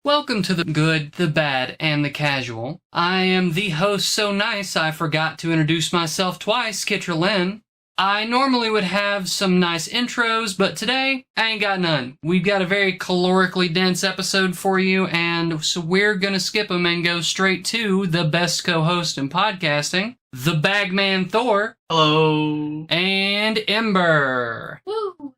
Welcome to the good, the bad, and the casual. I am the host so nice I forgot to introduce myself twice, Kitra Lyn. I normally would have some nice intros, but today I ain't got none. We've got a very calorically dense episode for you, and so we're gonna skip them and go straight to the best co-host in podcasting, the Bagman Thor. Hello. And Ember. Woo!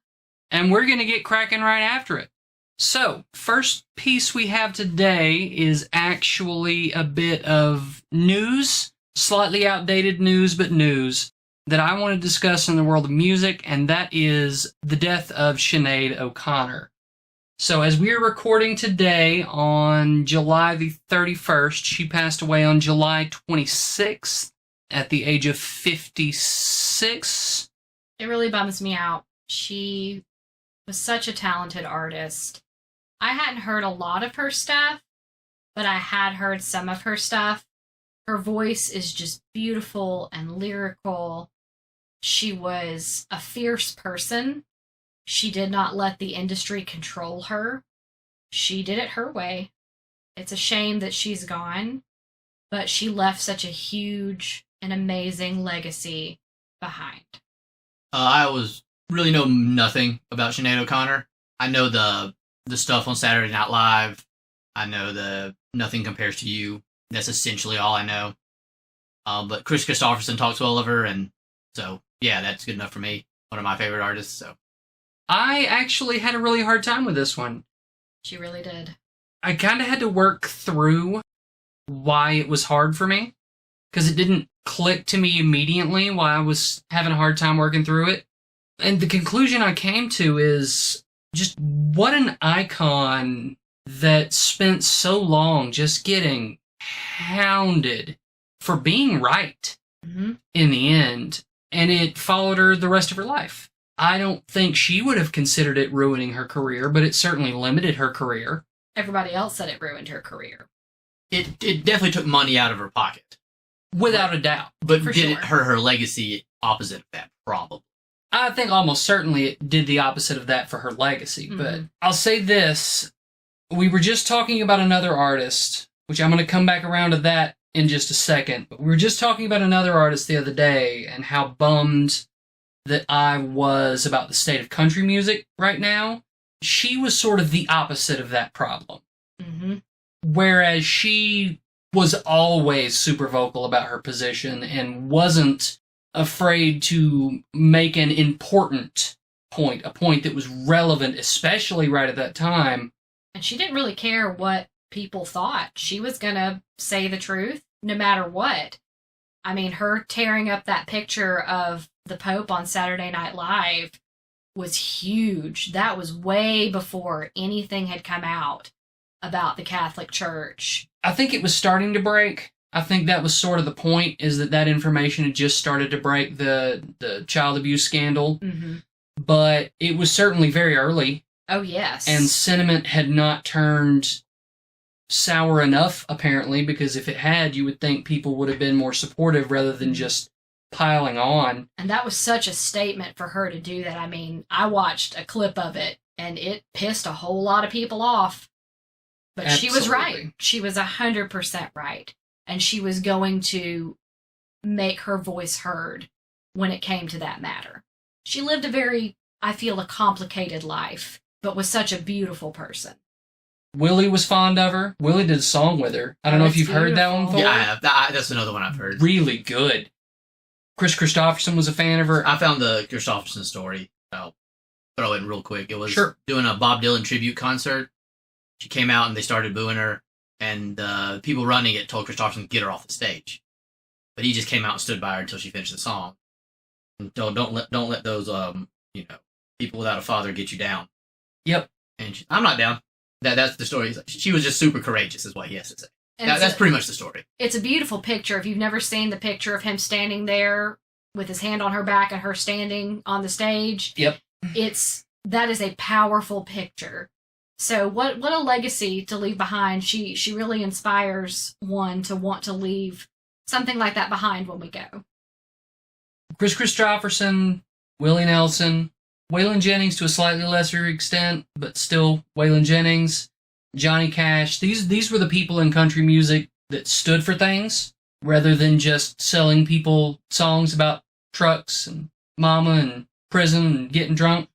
And we're gonna get cracking right after it. So, first piece we have today is actually a bit of news, slightly outdated news, but news, that I want to discuss in the world of music, and that is the death of Sinead O'Connor. So, as we are recording today on July the 31st, she passed away on July 26th at the age of 56. It really bums me out. She was such a talented artist. I hadn't heard a lot of her stuff, but I had heard some of her stuff. Her voice is just beautiful and lyrical. She was a fierce person. She did not let the industry control her. She did it her way. It's a shame that she's gone, but she left such a huge and amazing legacy behind. I really know nothing about Sinead O'Connor. I know the stuff on Saturday Night Live. I know the Nothing Compares to You. That's essentially all I know. But Chris Christopherson talks well of her, and so, yeah, that's good enough for me. One of my favorite artists, so. I actually had a really hard time with this one. She really did. I kind of had to work through why it was hard for me, because it didn't click to me immediately while I was having a hard time working through it. And the conclusion I came to is just what an icon that spent so long just getting hounded for being right in the end, and it followed her the rest of her life. I don't think she would have considered it ruining her career, but it certainly limited her career. Everybody else said it ruined her career. It definitely took money out of her pocket. Without a doubt. But For did sure. it hurt her legacy opposite of that? Probably. I think almost certainly it did the opposite of that for her legacy. But Mhm. I'll say this. We were just talking about another artist, which I'm going to come back around to that in just a second. But we were just talking about another artist the other day and how bummed that I was about the state of country music right now. She was sort of the opposite of that problem. Mm-hmm. Whereas she was always super vocal about her position and wasn't afraid to make an important point, a point that was relevant, especially right at that time. And she didn't really care what people thought. She was going to say the truth no matter what. I mean, her tearing up that picture of the Pope on Saturday Night Live was huge. That was way before anything had come out about the Catholic Church. I think it was starting to break. I think that was sort of the point, is that information had just started to break, the child abuse scandal. Mm-hmm. But it was certainly very early. Oh, yes. And sentiment had not turned sour enough, apparently, because if it had, you would think people would have been more supportive rather than just piling on. And that was such a statement for her to do that. I mean, I watched a clip of it, and it pissed a whole lot of people off. But She was right. She was 100% right. And she was going to make her voice heard when it came to that matter. She lived a very, I feel, a complicated life, but was such a beautiful person. Willie was fond of her. Willie did a song with her. I don't know if you've heard that one, Thor. beautiful. Yeah, I have. That's another one I've heard. Really good. Chris Christopherson was a fan of her. I found the Christopherson story. I'll throw it in real quick. It was doing a Bob Dylan tribute concert. She came out and they started booing her, and the people running it told Christopherson to get her off the stage. But he just came out and stood by her until she finished the song. And don't let those people without a father get you down. Yep. And I'm not down. That's the story. She was just super courageous, is what he has to say. That's pretty much the story. It's a beautiful picture. If you've never seen the picture of him standing there with his hand on her back and her standing on the stage, Yep. That is a powerful picture. So what a legacy to leave behind. She really inspires one to want to leave something like that behind when we go. Chris Christopherson, Willie Nelson, Waylon Jennings to a slightly lesser extent, but still Waylon Jennings. Johnny Cash. These were the people in country music that stood for things rather than just selling people songs about trucks and mama and prison and getting drunk.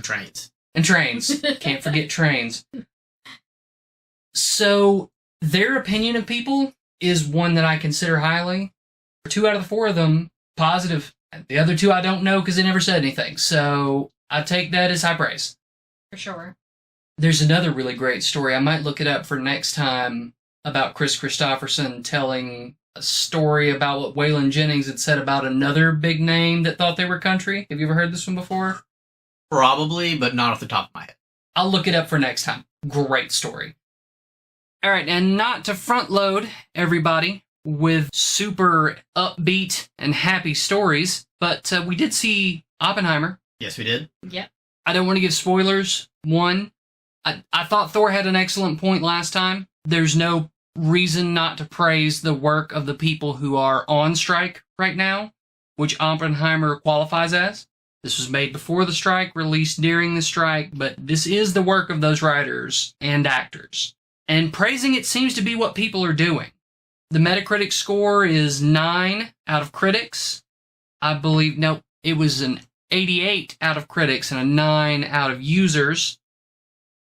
Trains. And trains. Can't forget trains. So their opinion of people is one that I consider highly. 2 out of the 4 of them, positive. The other 2 I don't know because they never said anything. So I take that as high praise. For sure. There's another really great story. I might look it up for next time about Chris Christopherson telling a story about what Waylon Jennings had said about another big name that thought they were country. Have you ever heard this one before? Probably, but not off the top of my head. I'll look it up for next time. Great story. All right, and not to front load everybody with super upbeat and happy stories, but we did see Oppenheimer. Yes, we did. Yep. I don't want to give spoilers. One, I thought Thor had an excellent point last time. There's no reason not to praise the work of the people who are on strike right now, which Oppenheimer qualifies as. This was made before the strike, released during the strike, but this is the work of those writers and actors. And praising it seems to be what people are doing. The Metacritic score is 9 out of critics. I believe, no, it was an 88 out of critics and a 9 out of users,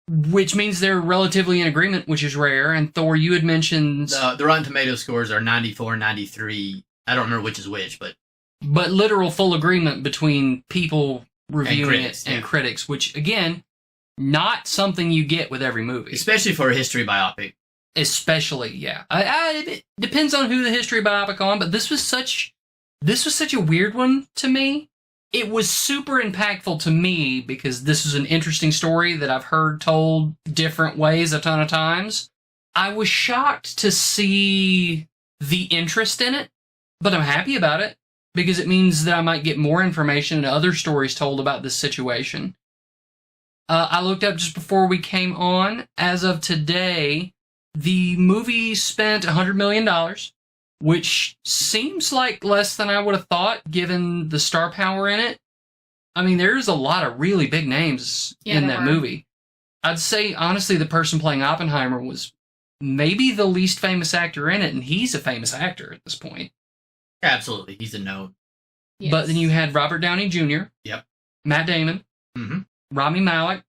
which means they're relatively in agreement, which is rare. And Thor, you had mentioned... The Rotten Tomatoes scores are 94, 93. I don't remember which is which, but literal full agreement between people reviewing critics, it and critics, which, again, not something you get with every movie. Especially for a history biopic. Especially, yeah. It depends on who the history biopic on, but this was such a weird one to me. It was super impactful to me because this is an interesting story that I've heard told different ways a ton of times. I was shocked to see the interest in it, but I'm happy about it because it means that I might get more information and other stories told about this situation. I looked up just before we came on. As of today, the movie spent $100 million, which seems like less than I would have thought, given the star power in it. I mean, there's a lot of really big names in that movie. I'd say, honestly, the person playing Oppenheimer was maybe the least famous actor in it, and he's a famous actor at this point. Absolutely, he's a known. Yes. But then you had Robert Downey Jr., Yep. Matt Damon, Rami Malek,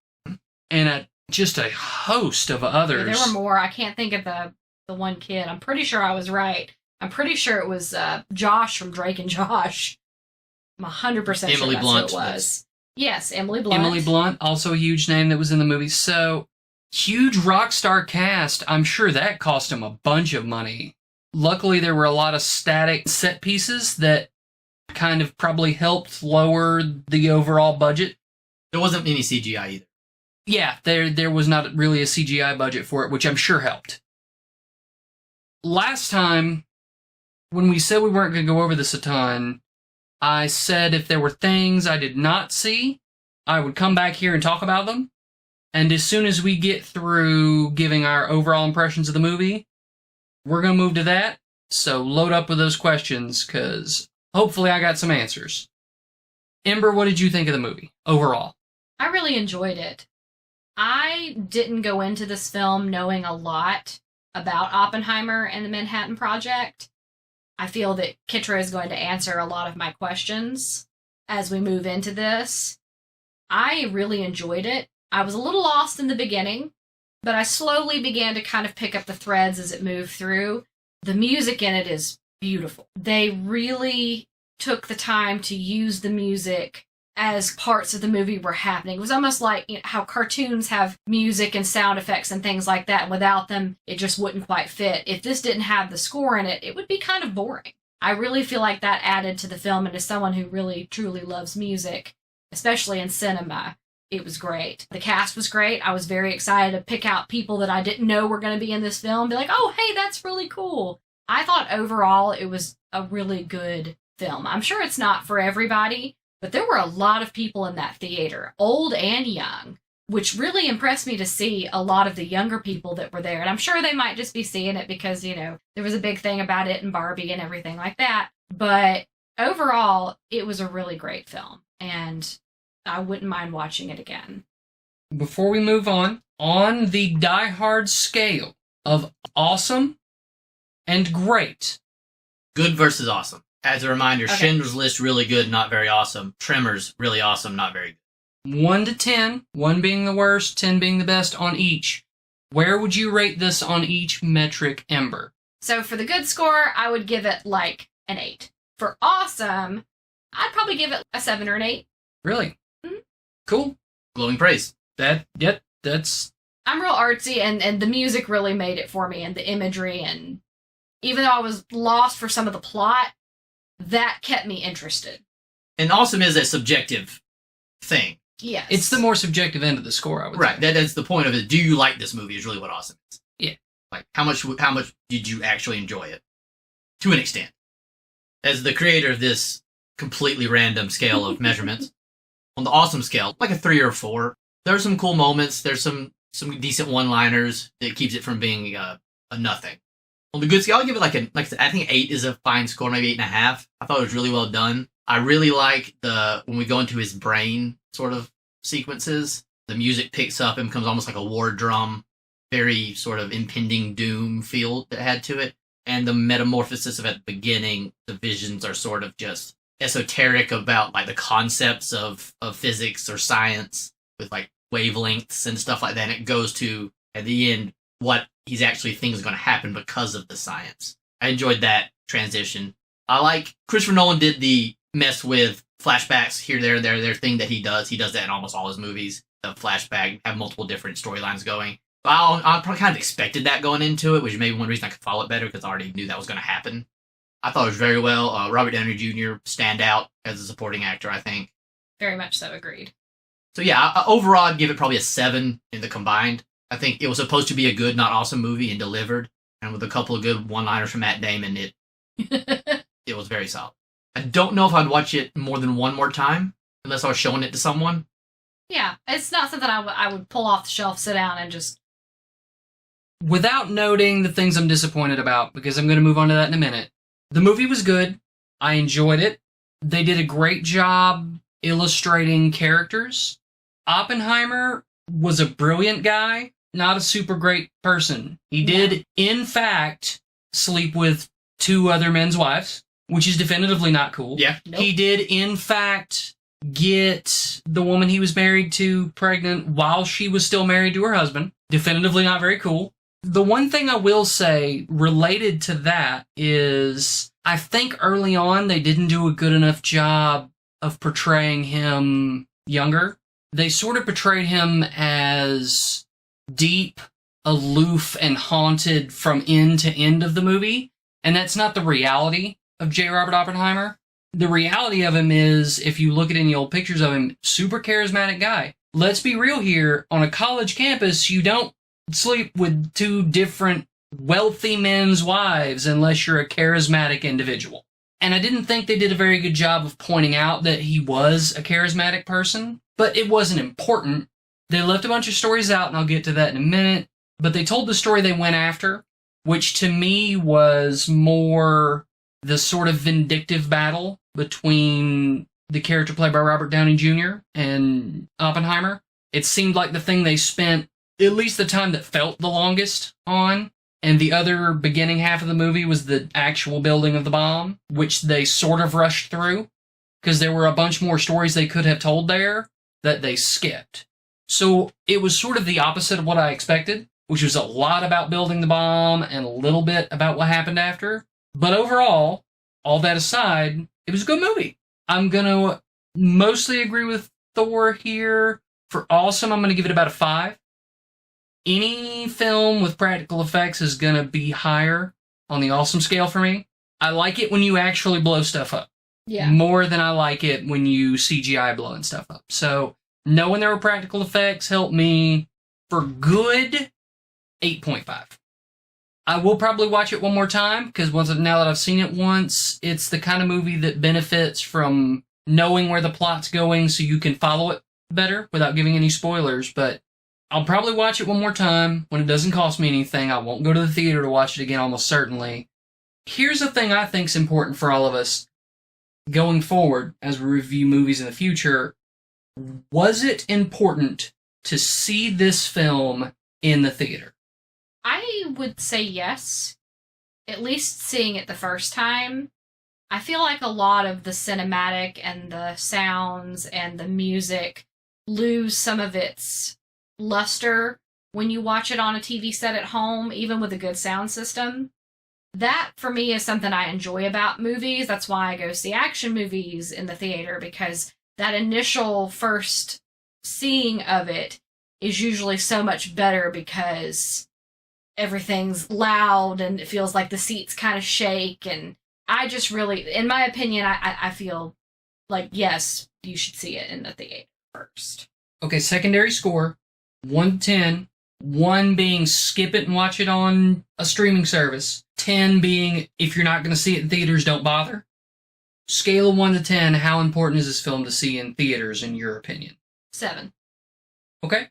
and just a host of others. Yeah, there were more. I can't think of the one kid. I'm pretty sure I was right. I'm pretty sure it was Josh from Drake and Josh. I'm 100% sure Emily that's Blunt who it was. Yes, Emily Blunt. Emily Blunt, also a huge name that was in the movie. So, huge rock star cast. I'm sure that cost him a bunch of money. Luckily, there were a lot of static set pieces that kind of probably helped lower the overall budget. There wasn't any CGI either. Yeah, there was not really a CGI budget for it, which I'm sure helped. Last time, when we said we weren't going to go over this a ton, I said if there were things I did not see, I would come back here and talk about them. And as soon as we get through giving our overall impressions of the movie, we're going to move to that. So load up with those questions, because hopefully I got some answers. Ember, what did you think of the movie overall? I really enjoyed it. I didn't go into this film knowing a lot about Oppenheimer and the Manhattan Project. I feel that Kitra is going to answer a lot of my questions as we move into this. I really enjoyed it. I was a little lost in the beginning, but I slowly began to kind of pick up the threads as it moved through. The music in it is beautiful. They really took the time to use the music as parts of the movie were happening. It was almost like, you know, how cartoons have music and sound effects and things like that, and without them, it just wouldn't quite fit. If this didn't have the score in it, it would be kind of boring. I really feel like that added to the film, and as someone who really, truly loves music, especially in cinema, it was great. The cast was great. I was very excited to pick out people that I didn't know were going to be in this film, be like, oh, hey, that's really cool. I thought overall it was a really good film. I'm sure it's not for everybody, but there were a lot of people in that theater, old and young, which really impressed me to see a lot of the younger people that were there. And I'm sure they might just be seeing it because, you know, there was a big thing about it and Barbie and everything like that. But overall, it was a really great film, and I wouldn't mind watching it again. Before we move on, on the Die Hard scale of awesome and great. Good versus awesome. As a reminder, Okay. Schindler's List, really good, not very awesome. Tremors, really awesome, not very good. 1 to 10, 1 being the worst, 10 being the best on each. Where would you rate this on each metric, Ember? So for the good score, I would give it like an 8. For awesome, I'd probably give it a 7 or an 8. Really? Mhm. Cool. Glowing praise. That's... I'm real artsy, and the music really made it for me, and the imagery, and even though I was lost for some of the plot, that kept me interested. And awesome is a subjective thing. Yes. It's the more subjective end of the score, I would Right. say. That's the point of it. Do you like this movie is really what awesome is. Yeah. Like, how much did you actually enjoy it? To an extent. As the creator of this completely random scale of measurements, on the awesome scale, like a 3 or 4, there are some cool moments. There's some decent one-liners that keeps it from being a nothing. On the good scale, I'll give it like I said, I think 8 is a fine score, maybe 8.5. I thought it was really well done. I really like when we go into his brain sort of sequences, the music picks up and becomes almost like a war drum, very sort of impending doom feel that had to it. And the metamorphosis of at the beginning, the visions are sort of just esoteric about like the concepts of physics or science with like wavelengths and stuff like that. And it goes to, at the end, what he's actually thinking is going to happen because of the science. I enjoyed that transition. I like Christopher Nolan did the mess with flashbacks here, there thing that he does. He does that in almost all his movies. The flashback, have multiple different storylines going. I probably kind of expected that going into it, which is maybe one reason I could follow it better, because I already knew that was going to happen. I thought it was very well. Robert Downey Jr. stand out as a supporting actor, I think. Very much so, agreed. So yeah, overall I'd give it probably a 7 in the combined. I think it was supposed to be a good, not awesome movie and delivered. And with a couple of good one-liners from Matt Damon, it was very solid. I don't know if I'd watch it more than one more time, unless I was showing it to someone. Yeah, it's not something I would pull off the shelf, sit down, and just... Without noting the things I'm disappointed about, because I'm going to move on to that in a minute. The movie was good. I enjoyed it. They did a great job illustrating characters. Oppenheimer was a brilliant guy, not a super great person. He did, in fact, sleep with 2 other men's wives, which is definitively not cool. Yeah. Nope. He did, in fact, get the woman he was married to pregnant while she was still married to her husband. Definitively not very cool. The one thing I will say related to that is I think early on they didn't do a good enough job of portraying him younger. They sort of portrayed him as deep, aloof, and haunted from end to end of the movie, and that's not the reality of J. Robert Oppenheimer. The reality of him is, if you look at any old pictures of him, super charismatic guy. Let's be real here, on a college campus, you don't sleep with 2 different wealthy men's wives unless you're a charismatic individual. And I didn't think they did a very good job of pointing out that he was a charismatic person, but it wasn't important. They left a bunch of stories out, and I'll get to that in a minute, but they told the story they went after, which to me was more the sort of vindictive battle between the character played by Robert Downey Jr. and Oppenheimer. It seemed like the thing they spent at least the time that felt the longest on, and the other beginning half of the movie was the actual building of the bomb, which they sort of rushed through, because there were a bunch more stories they could have told there that they skipped. So it was sort of the opposite of what I expected, which was a lot about building the bomb and a little bit about what happened after. But overall, all that aside, it was a good movie. I'm going to mostly agree with Thor here. For awesome, I'm going to give it about a 5. Any film with practical effects is going to be higher on the awesome scale for me. I like it when you actually blow stuff up. Yeah. More than I like it when you CGI blowing stuff up. So knowing there were practical effects helped me. For good, 8.5. I will probably watch it one more time, because now that I've seen it once, it's the kind of movie that benefits from knowing where the plot's going so you can follow it better without giving any spoilers. But I'll probably watch it one more time when it doesn't cost me anything. I won't go to the theater to watch it again, almost certainly. Here's the thing I think is important for all of us going forward as we review movies in the future. Was it important to see this film in the theater? I would say yes. At least seeing it the first time. I feel like a lot of the cinematic and the sounds and the music lose some of its luster when you watch it on a TV set at home, even with a good sound system. That, for me, is something I enjoy about movies. That's why I go see action movies in the theater, because that initial first seeing of it is usually so much better because everything's loud and it feels like the seats kind of shake. And I just really, in my opinion, I feel like, yes, you should see it in the theater first. Okay, secondary score, 1 to 10. 1 being skip it and watch it on a streaming service. 10 being if you're not going to see it in theaters, don't bother. Scale of 1 to 10, how important is this film to see in theaters, in your opinion? 7. Okay.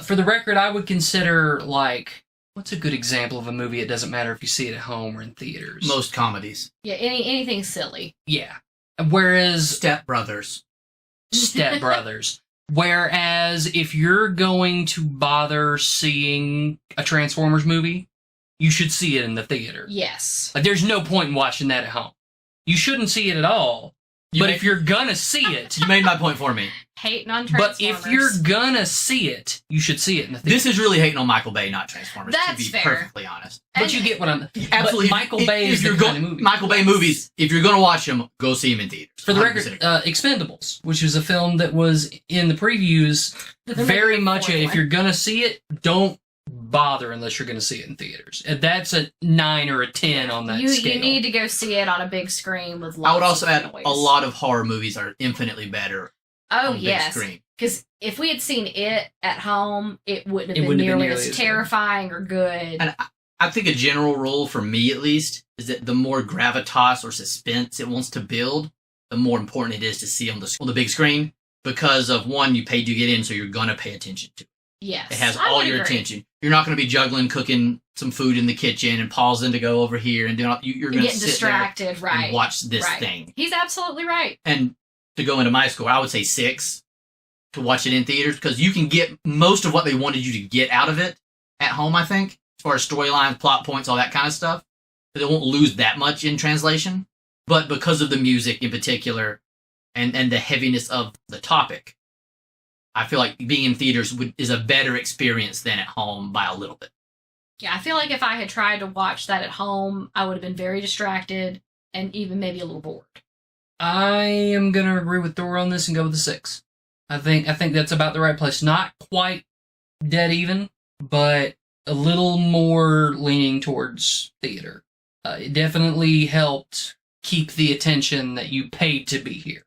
For the record, I would consider, like, what's a good example of a movie it doesn't matter if you see it at home or in theaters? Most comedies. Yeah, anything silly. Yeah. Whereas... Step Brothers. Step Brothers. Whereas if you're going to bother seeing a Transformers movie, you should see it in the theater. Yes. Like, there's no point in watching that at home. You shouldn't see it at all. If you're gonna see it... You made my point for me. Hating on Transformers. But if you're gonna see it, you should see it in the theater. This is really hating on Michael Bay, not Transformers, That's to be fair. perfectly honest. But you get what I'm... Absolutely. But Michael Bay is the kind of movie. Michael Bay movies, if you're going to watch them, go see them in theaters. For the record, Expendables, which was a film that was in the previews, very much if you're going to see it, don't bother unless you're going to see it in theaters. And that's a 9 or a 10 on that scale. You need to go see it on a big screen with lots I would also of add noise. a lot of horror movies are infinitely better on big screen. Because if we had seen it at home, it wouldn't have been nearly as terrifying or good. And I think a general rule, for me at least, is that the more gravitas or suspense it wants to build, the more important it is to see on the big screen. Because of, one, you paid to get in, so you're going to pay attention to it. Yes. It has all your attention. You're not going to be juggling, cooking some food in the kitchen and pausing to go over here and doing all, you're going to sit distracted, there and watch this thing. He's absolutely right. And to go into my score, I would say 6 to watch it in theaters, because you can get most of what they wanted you to get out of it at home, I think, as far as storylines, plot points, all that kind of stuff. But they won't lose that much in translation. But because of the music in particular and the heaviness of the topic, I feel like being in theaters is a better experience than at home by a little bit. Yeah, I feel like if I had tried to watch that at home, I would have been very distracted and even maybe a little bored. I am going to agree with Thor on this and go with a 6. I think that's about the right place. Not quite dead even, but a little more leaning towards theater. It definitely helped keep the attention that you paid to be here.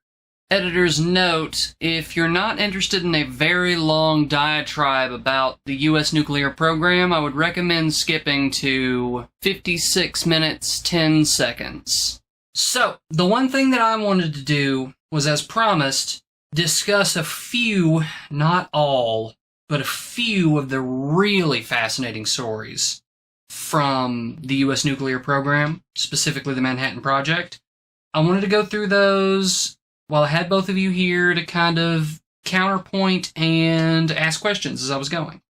Editor's note, if you're not interested in a very long diatribe about the U.S. nuclear program, I would recommend skipping to 56 minutes, 10 seconds. So, the one thing that I wanted to do was, as promised, discuss a few, not all, but a few of the really fascinating stories from the U.S. nuclear program, specifically the Manhattan Project. I wanted to go through those while I had both of you here to kind of counterpoint and ask questions as I was going.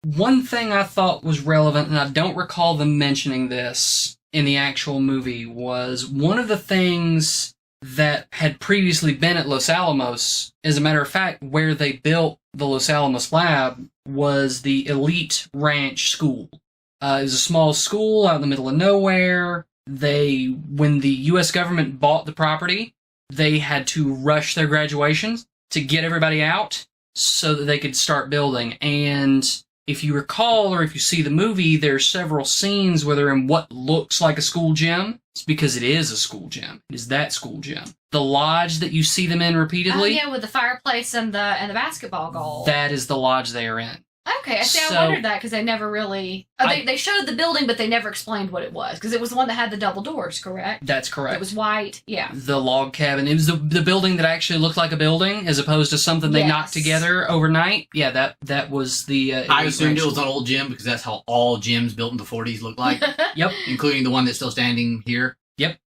One thing I thought was relevant, and I don't recall them mentioning this in the actual movie, was one of the things that had previously been at Los Alamos. As a matter of fact, where they built the Los Alamos lab was the Elite Ranch School. It was a small school out in the middle of nowhere. When the U.S. government bought the property, they had to rush their graduations to get everybody out so that they could start building. And if you recall, or if you see the movie, there's several scenes where they're in what looks like a school gym. It's because it is a school gym. It is that school gym. The lodge that you see them in repeatedly. Oh, yeah, with the fireplace and the basketball goal. That is the lodge they are in. Okay, I wondered that because they never really... they showed the building, but they never explained what it was. Because it was the one that had the double doors, correct? That's correct. It was white, yeah. The log cabin. It was the building that actually looked like a building, as opposed to something they knocked together overnight. Yeah, that was the... I assumed it was an old gym, because that's how all gyms built in the 40s looked like. Yep. Including the one that's still standing here.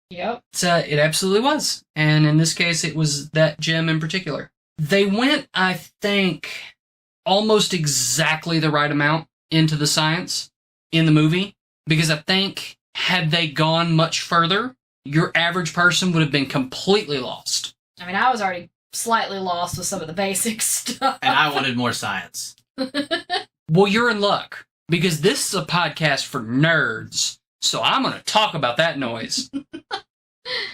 Yep. So it absolutely was. And in this case, it was that gym in particular. They went, I think... almost exactly the right amount into the science in the movie, because I think had they gone much further, your average person would have been completely lost. I mean, I was already slightly lost with some of the basic stuff. And I wanted more science. Well, you're in luck, because this is a podcast for nerds, so I'm going to talk about that noise.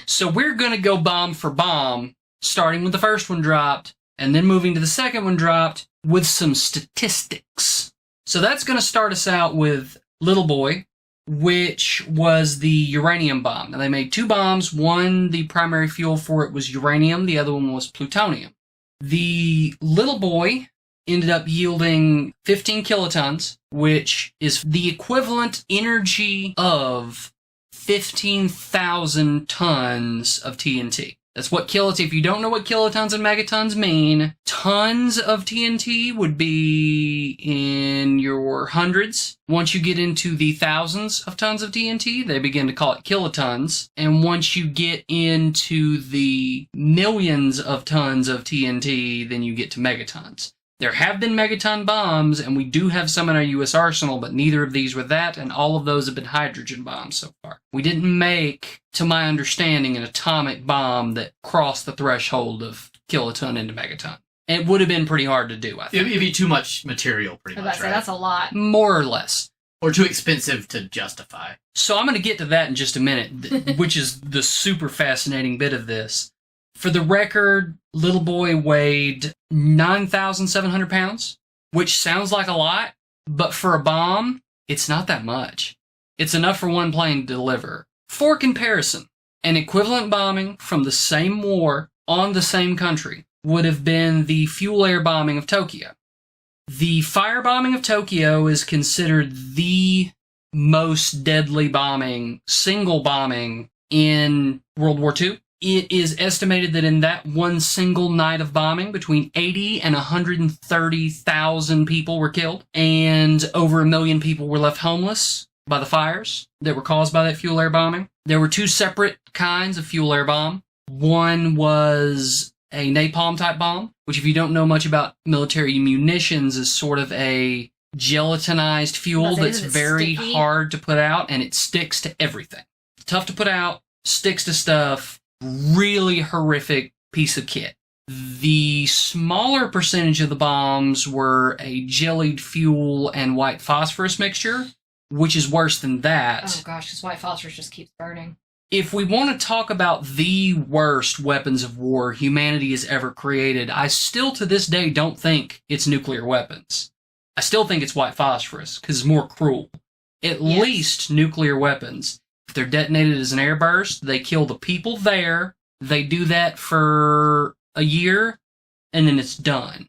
So we're going to go bomb for bomb, starting with the first one dropped, and then moving to the second one dropped, with some statistics. So that's going to start us out with Little Boy, which was the uranium bomb. Now, they made 2 bombs. One, the primary fuel for it was uranium. The other one was plutonium. The Little Boy ended up yielding 15 kilotons, which is the equivalent energy of 15,000 tons of TNT. That's what kilotons, if you don't know what kilotons and megatons mean, tons of TNT would be in your hundreds. Once you get into the thousands of tons of TNT, they begin to call it kilotons. And once you get into the millions of tons of TNT, then you get to megatons. There have been megaton bombs, and we do have some in our U.S. arsenal, but neither of these were that, and all of those have been hydrogen bombs so far. We didn't make, to my understanding, an atomic bomb that crossed the threshold of kiloton into megaton. It would have been pretty hard to do, I think. It'd be too much material, pretty much, right? That's a lot. More or less. Or too expensive to justify. So I'm going to get to that in just a minute, which is the super fascinating bit of this. For the record, Little Boy weighed 9,700 pounds, which sounds like a lot, but for a bomb, it's not that much. It's enough for one plane to deliver. For comparison, an equivalent bombing from the same war on the same country would have been the fuel-air bombing of Tokyo. The firebombing of Tokyo is considered the most deadly bombing, single bombing in World War II. It is estimated that in that one single night of bombing, between 80 and 130,000 people were killed, and over 1 million people were left homeless by the fires that were caused by that fuel-air bombing. There were 2 separate kinds of fuel-air bomb. One was a napalm-type bomb, which, if you don't know much about military munitions, is sort of a gelatinized fuel that's very hard to put out, and it sticks to everything. Tough to put out, sticks to stuff. Really horrific piece of kit. The smaller percentage of the bombs were a jellied fuel and white phosphorus mixture, which is worse than that. Oh gosh, because white phosphorus just keeps burning. If we want to talk about the worst weapons of war humanity has ever created, I still to this day don't think it's nuclear weapons. I still think it's white phosphorus, because it's more cruel. At least nuclear weapons. If they're detonated as an airburst, they kill the people there. They do that for a year, and then it's done.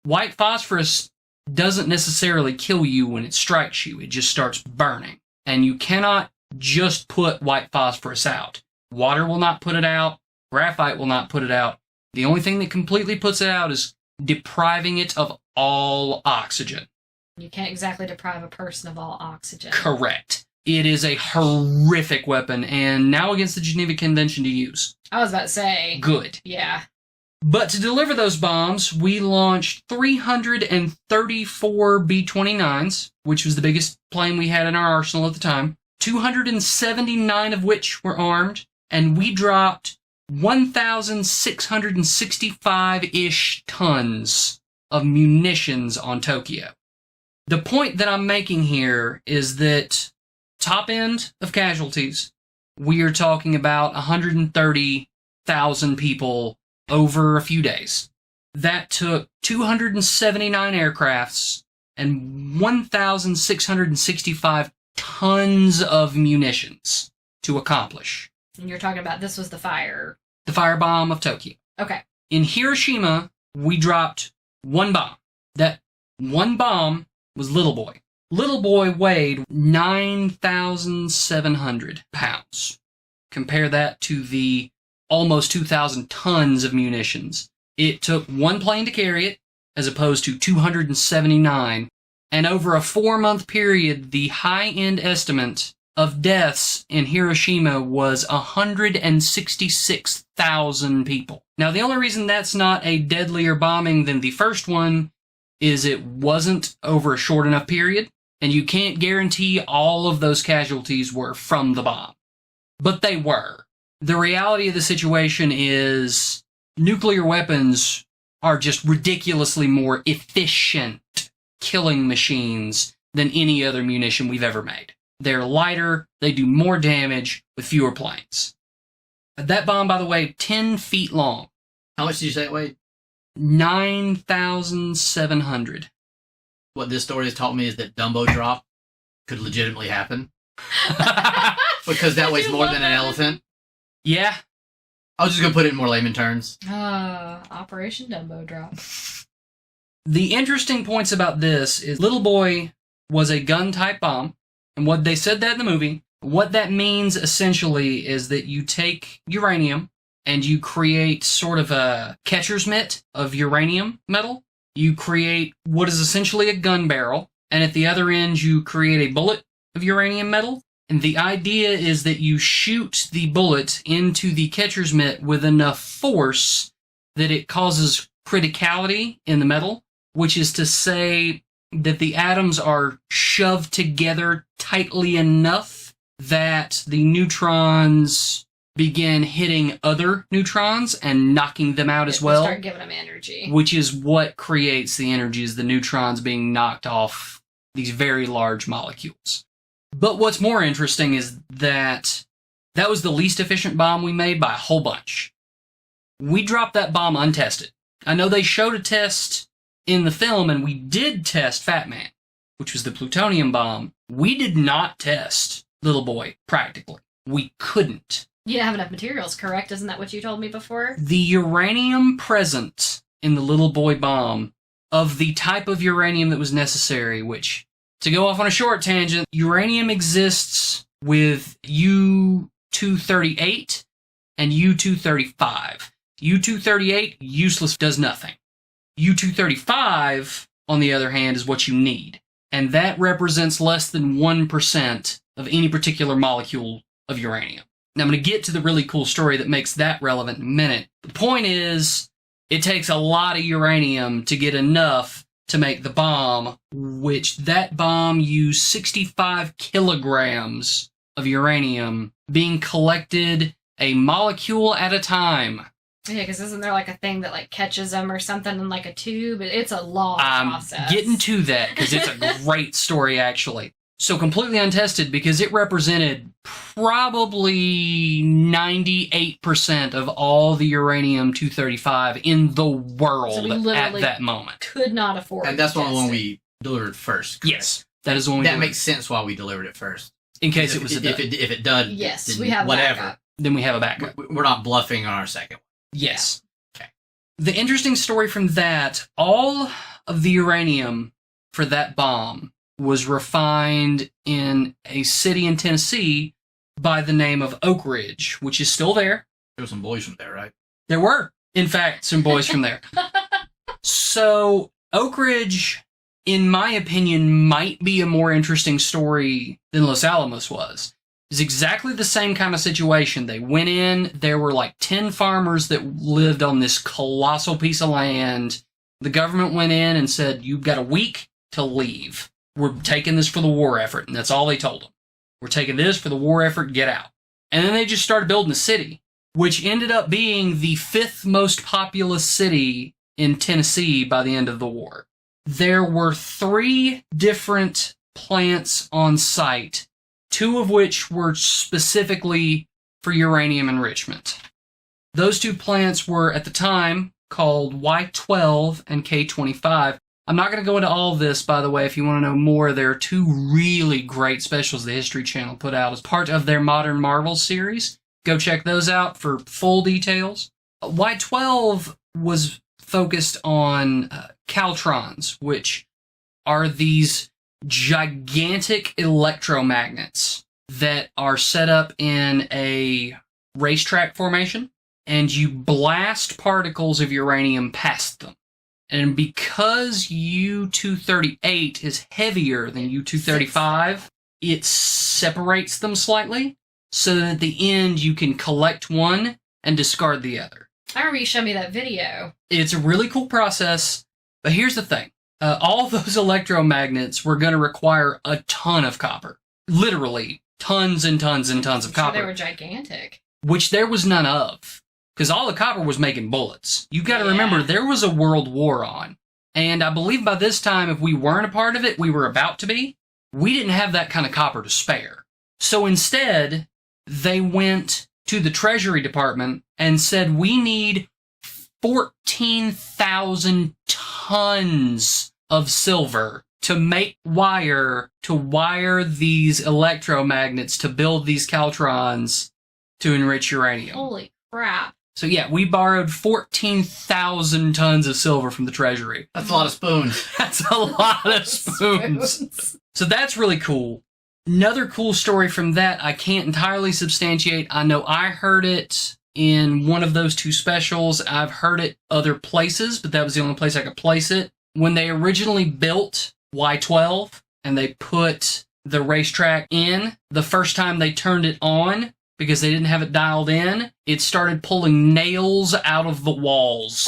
White phosphorus doesn't necessarily kill you when it strikes you. It just starts burning. And you cannot just put white phosphorus out. Water will not put it out. Graphite will not put it out. The only thing that completely puts it out is depriving it of all oxygen. You can't exactly deprive a person of all oxygen. Correct. It is a horrific weapon, and now against the Geneva Convention to use. I was about to say. Good. Yeah. But to deliver those bombs, we launched 334 B-29s, which was the biggest plane we had in our arsenal at the time, 279 of which were armed, and we dropped 1,665-ish tons of munitions on Tokyo. The point that I'm making here is that top end of casualties, we are talking about 130,000 people over a few days. That took 279 aircrafts and 1,665 tons of munitions to accomplish. And you're talking about this was the fire. The firebomb of Tokyo. Okay. In Hiroshima, we dropped one bomb. That one bomb was Little Boy. Little Boy weighed 9,700 pounds. Compare that to the almost 2,000 tons of munitions. It took one plane to carry it, as opposed to 279. And over a 4-month period, the high-end estimate of deaths in Hiroshima was 166,000 people. Now, the only reason that's not a deadlier bombing than the first one is it wasn't over a short enough period, and you can't guarantee all of those casualties were from the bomb. But they were. The reality of the situation is nuclear weapons are just ridiculously more efficient killing machines than any other munition we've ever made. They're lighter, they do more damage with fewer planes. That bomb, by the way, 10 feet long. How much did you say it weighed? 9,700. What this story has taught me is that Dumbo drop could legitimately happen. Because that weighs more than an elephant. Yeah. I was just going to put it in more layman terms. Operation Dumbo drop. The interesting points about this is Little Boy was a gun-type bomb, and what they said that in the movie, what that means essentially is that you take uranium and you create sort of a catcher's mitt of uranium metal. You create what is essentially a gun barrel, and at the other end you create a bullet of uranium metal. And the idea is that you shoot the bullet into the catcher's mitt with enough force that it causes criticality in the metal, which is to say that the atoms are shoved together tightly enough that the neutrons begin hitting other neutrons and knocking them out as well. Start giving them energy. Which is what creates the energy, is the neutrons being knocked off these very large molecules. But what's more interesting is that that was the least efficient bomb we made by a whole bunch. We dropped that bomb untested. I know they showed a test in the film, and we did test Fat Man, which was the plutonium bomb. We did not test Little Boy, practically. We couldn't. You didn't have enough materials, correct? Isn't that what you told me before? The uranium present in the Little Boy bomb, of the type of uranium that was necessary, which, to go off on a short tangent, uranium exists with U-238 and U-235. U-238, useless, does nothing. U-235, on the other hand, is what you need. And that represents less than 1% of any particular molecule of uranium. Now I'm going to get to the really cool story that makes that relevant in a minute. The point is, it takes a lot of uranium to get enough to make the bomb, which that bomb used 65 kilograms of uranium being collected a molecule at a time. Yeah, because isn't there like a thing that like catches them or something in like a tube? It's a long process. I'm getting to that because it's a great story, actually. So completely untested, because it represented probably 98% of all the uranium-235 in the world at that moment. Could not afford. And that's the one we delivered first. Correct? Yes, that is the one. That makes sense why we delivered it first. In case it was a dud. If it dud, yes, we have whatever. Backup. Then we have a backup. We're not bluffing on our second one. Yes. Okay. The interesting story from that, all of the uranium for that bomb was refined in a city in Tennessee by the name of Oak Ridge, which is still there. There were some boys from there, right? There were, in fact, some boys from there. So Oak Ridge, in my opinion, might be a more interesting story than Los Alamos was. It's exactly the same kind of situation. They went in, there were like 10 farmers that lived on this colossal piece of land. The government went in and said, you've got a week to leave. We're taking this for the war effort, and that's all they told them. We're taking this for the war effort, get out. And then they just started building a city, which ended up being the 5th most populous city in Tennessee by the end of the war. There were 3 different plants on site, 2 of which were specifically for uranium enrichment. Those 2 plants were, at the time, called Y12 and K25. I'm not going to go into all of this, by the way. If you want to know more, there are 2 really great specials the History Channel put out as part of their Modern Marvels series. Go check those out for full details. Y12 was focused on caltrons, which are these gigantic electromagnets that are set up in a racetrack formation, and you blast particles of uranium past them. And because U-238 is heavier than U-235, it separates them slightly, so that at the end you can collect one and discard the other. I remember you showed me that video. It's a really cool process, but here's the thing. all those electromagnets were going to require a ton of copper. Literally, tons and tons and tons of copper. They were gigantic. Which there was none of. Because all the copper was making bullets. You got to remember, there was a world war on. And I believe by this time, if we weren't a part of it, we were about to be. We didn't have that kind of copper to spare. So instead, they went to the Treasury Department and said, we need 14,000 tons of silver to make wire to wire these electromagnets to build these caltrons to enrich uranium. Holy crap. So yeah, we borrowed 14,000 tons of silver from the Treasury. That's a lot of spoons. That's a lot of spoons. So that's really cool. Another cool story from that I can't entirely substantiate. I know I heard it in one of those two specials. I've heard it other places, but that was the only place I could place it. When they originally built Y12 and they put the racetrack in, the first time they turned it on, because they didn't have it dialed in, it started pulling nails out of the walls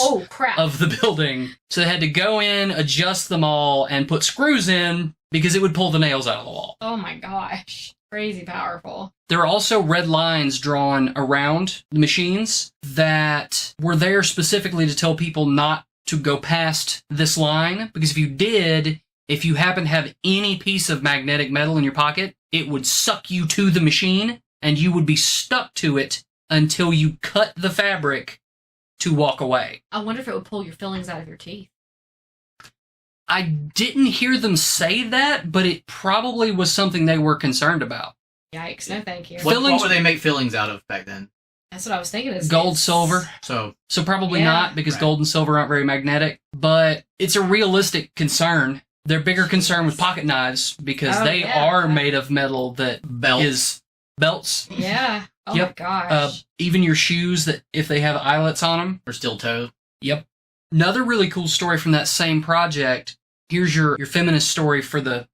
of the building. So they had to go in, adjust them all, and put screws in because it would pull the nails out of the wall. Oh my gosh. Crazy powerful. There are also red lines drawn around the machines that were there specifically to tell people not to go past this line, because if you did, if you happen to have any piece of magnetic metal in your pocket, it would suck you to the machine, and you would be stuck to it until you cut the fabric to walk away. I wonder if it would pull your fillings out of your teeth. I didn't hear them say that, but it probably was something they were concerned about. Yikes, no thank you. What would they make fillings out of back then? That's what I was thinking. Gold, silver. So probably not, because gold and silver aren't very magnetic, but it's a realistic concern. Their bigger concern was pocket knives, because they are made of metal that is belts. Yeah. Oh my gosh. Even your shoes, that if they have eyelets on them, are steel toe. Yep. Another really cool story from that same project. Here's your feminist story for the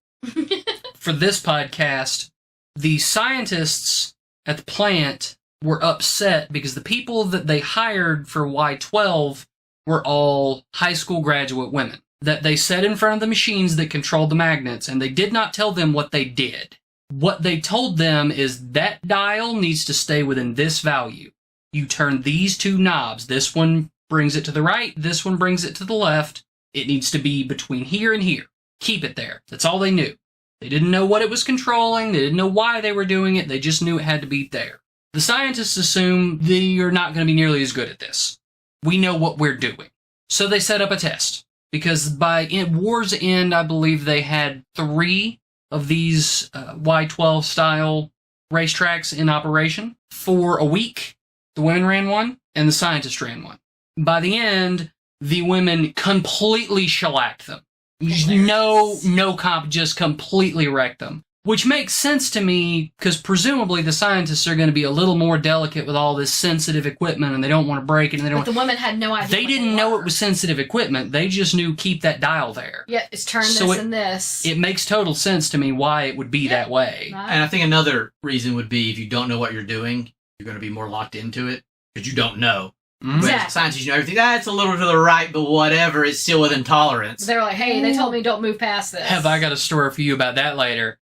for this podcast. The scientists at the plant were upset because the people that they hired for Y12 were all high school graduate women that they set in front of the machines that controlled the magnets, and they did not tell them what they did. What they told them is that dial needs to stay within this value. You turn these two knobs. This one brings it to the right. This one brings it to the left. It needs to be between here and here. Keep it there. That's all they knew. They didn't know what it was controlling. They didn't know why they were doing it. They just knew it had to be there. The scientists assume that you're not going to be nearly as good at this. We know what we're doing. So they set up a test. Because by war's end, I believe they had 3 of these Y12 style racetracks in operation. For a week, the women ran one and the scientists ran one. By the end, the women completely shellacked them. No comp, just completely wrecked them. Which makes sense to me, because presumably the scientists are going to be a little more delicate with all this sensitive equipment, and they don't want to break it. And they don't. But the women had no idea. They didn't know it was sensitive equipment. They just knew keep that dial there. Yeah, it's turn this and this. It makes total sense to me why it would be that way. And I think another reason would be if you don't know what you're doing, you're going to be more locked into it because you don't know. Exactly. Scientists know everything. That's a little to the right, but whatever. It's still within tolerance. They're like, hey, they told me don't move past this. Have I got a story for you about that later?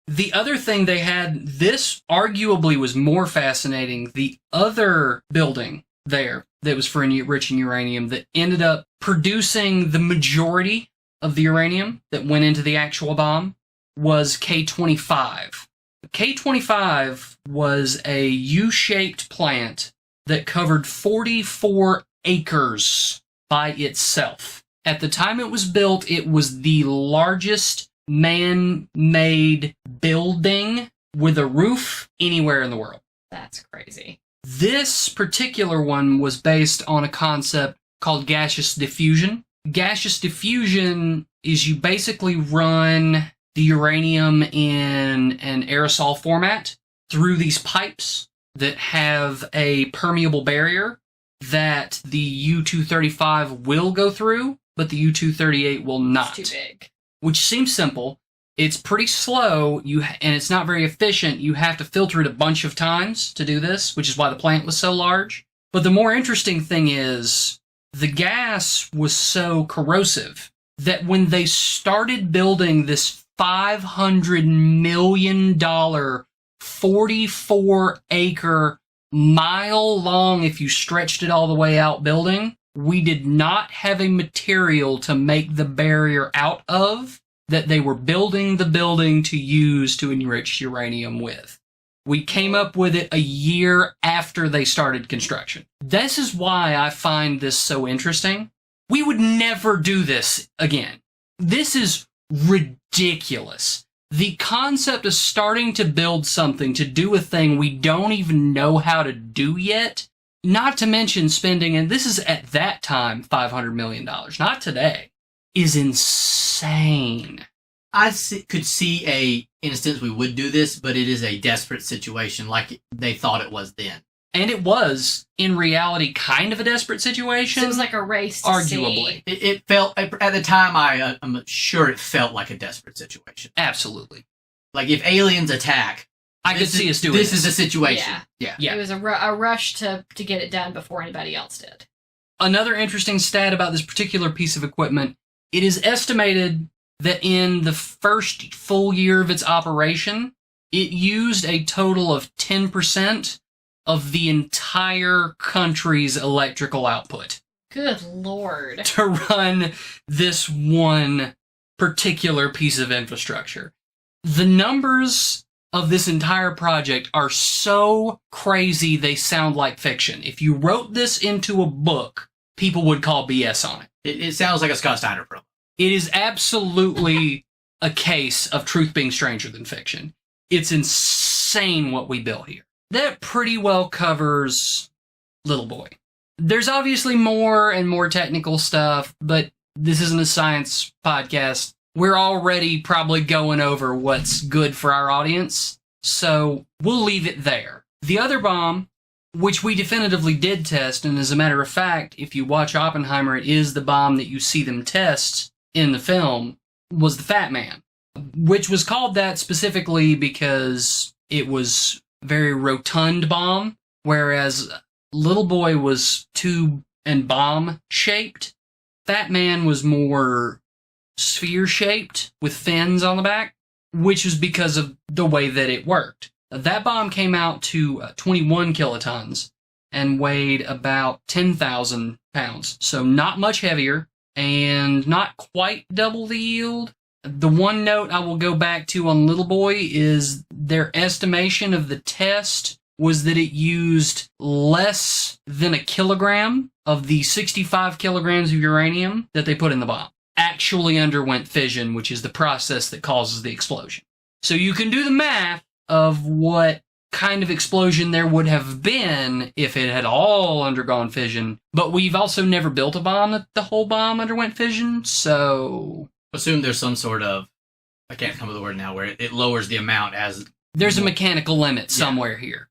The other thing they had, this arguably was more fascinating. The other building there that was for enriching uranium that ended up producing the majority of the uranium that went into the actual bomb was K25. K25 was a U-shaped plant that covered 44 acres by itself. At the time it was built, it was the largest man-made building with a roof anywhere in the world. That's crazy. This particular one was based on a concept called gaseous diffusion. Gaseous diffusion is you basically run the uranium in an aerosol format through these pipes that have a permeable barrier that the U-235 will go through, but the U-238 will not. It's too big. Which seems simple. It's pretty slow, and it's not very efficient. You have to filter it a bunch of times to do this, which is why the plant was so large. But the more interesting thing is, the gas was so corrosive that when they started building this $500 million, 44-acre, mile-long, if you stretched it all the way out, building, we did not have a material to make the barrier out of that they were building the building to use to enrich uranium with. We came up with it a year after they started construction. This is why I find this so interesting. We would never do this again. This is ridiculous. The concept of starting to build something, to do a thing we don't even know how to do yet, not to mention spending, and this is at that time, $500 million, not today, is insane. Could see a instance we would do this, but it is a desperate situation like they thought it was then. And it was, in reality, kind of a desperate situation. It was like a race to arguably. see. It felt, at the time, I'm sure it felt like a desperate situation. Absolutely. Like, if aliens attack, I could see us doing this. This is a situation. Yeah. Yeah. It was a rush to get it done before anybody else did. Another interesting stat about this particular piece of equipment, it is estimated that in the first full year of its operation, it used a total of 10% of the entire country's electrical output. Good Lord. To run this one particular piece of infrastructure. The numbers of this entire project are so crazy they sound like fiction. If you wrote this into a book, people would call BS on it. It sounds like a Scott Steiner promo. It is absolutely a case of truth being stranger than fiction. It's insane what we built here. That pretty well covers Little Boy. There's obviously more and more technical stuff, but this isn't a science podcast. We're already probably going over what's good for our audience, so we'll leave it there. The other bomb, which we definitively did test, and as a matter of fact, if you watch Oppenheimer, it is the bomb that you see them test in the film, was the Fat Man, which was called that specifically because it was very rotund bomb, whereas Little Boy was tube and bomb shaped. Fat Man was more sphere shaped with fins on the back, which was because of the way that it worked. That bomb came out to 21 kilotons and weighed about 10,000 pounds. So not much heavier and not quite double the yield. The one note I will go back to on Little Boy is their estimation of the test was that it used less than a kilogram of the 65 kilograms of uranium that they put in the bomb. Actually underwent fission, which is the process that causes the explosion. So you can do the math of what kind of explosion there would have been if it had all undergone fission, but we've also never built a bomb that the whole bomb underwent fission, so assume there's some sort of, I can't come up with the word now, where it lowers the amount as... There's a mechanical limit somewhere here.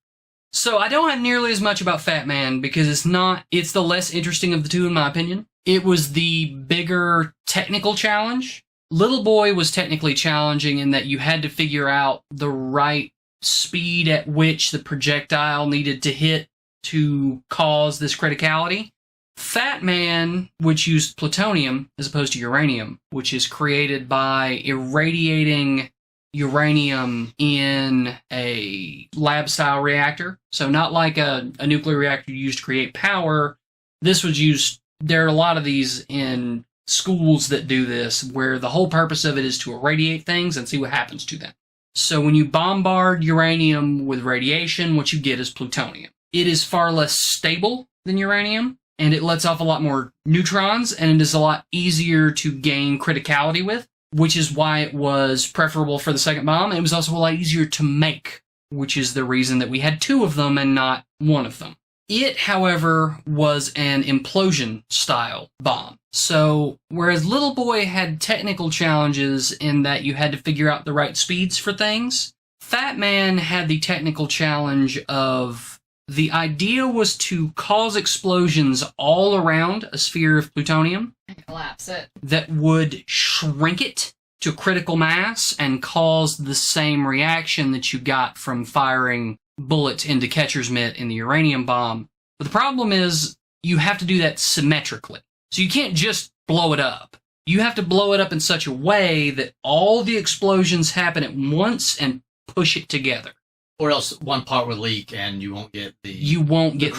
So I don't have nearly as much about Fat Man because it's the less interesting of the two in my opinion. It was the bigger technical challenge. Little Boy was technically challenging in that you had to figure out the right speed at which the projectile needed to hit to cause this criticality. Fat Man, which used plutonium as opposed to uranium, which is created by irradiating uranium in a lab-style reactor. So not like a nuclear reactor used to create power. This was used, there are a lot of these in schools that do this, where the whole purpose of it is to irradiate things and see what happens to them. So when you bombard uranium with radiation, what you get is plutonium. It is far less stable than uranium, and it lets off a lot more neutrons, and it is a lot easier to gain criticality with, which is why it was preferable for the second bomb. It was also a lot easier to make, which is the reason that we had two of them and not one of them. It, however, was an implosion-style bomb. So, whereas Little Boy had technical challenges in that you had to figure out the right speeds for things, Fat Man had the technical challenge of the idea was to cause explosions all around a sphere of plutonium. And collapse it. That would shrink it to critical mass and cause the same reaction that you got from firing bullets into catcher's mitt in the uranium bomb. But the problem is you have to do that symmetrically. So you can't just blow it up. You have to blow it up in such a way that all the explosions happen at once and push it together. Or else one part would leak and you won't get the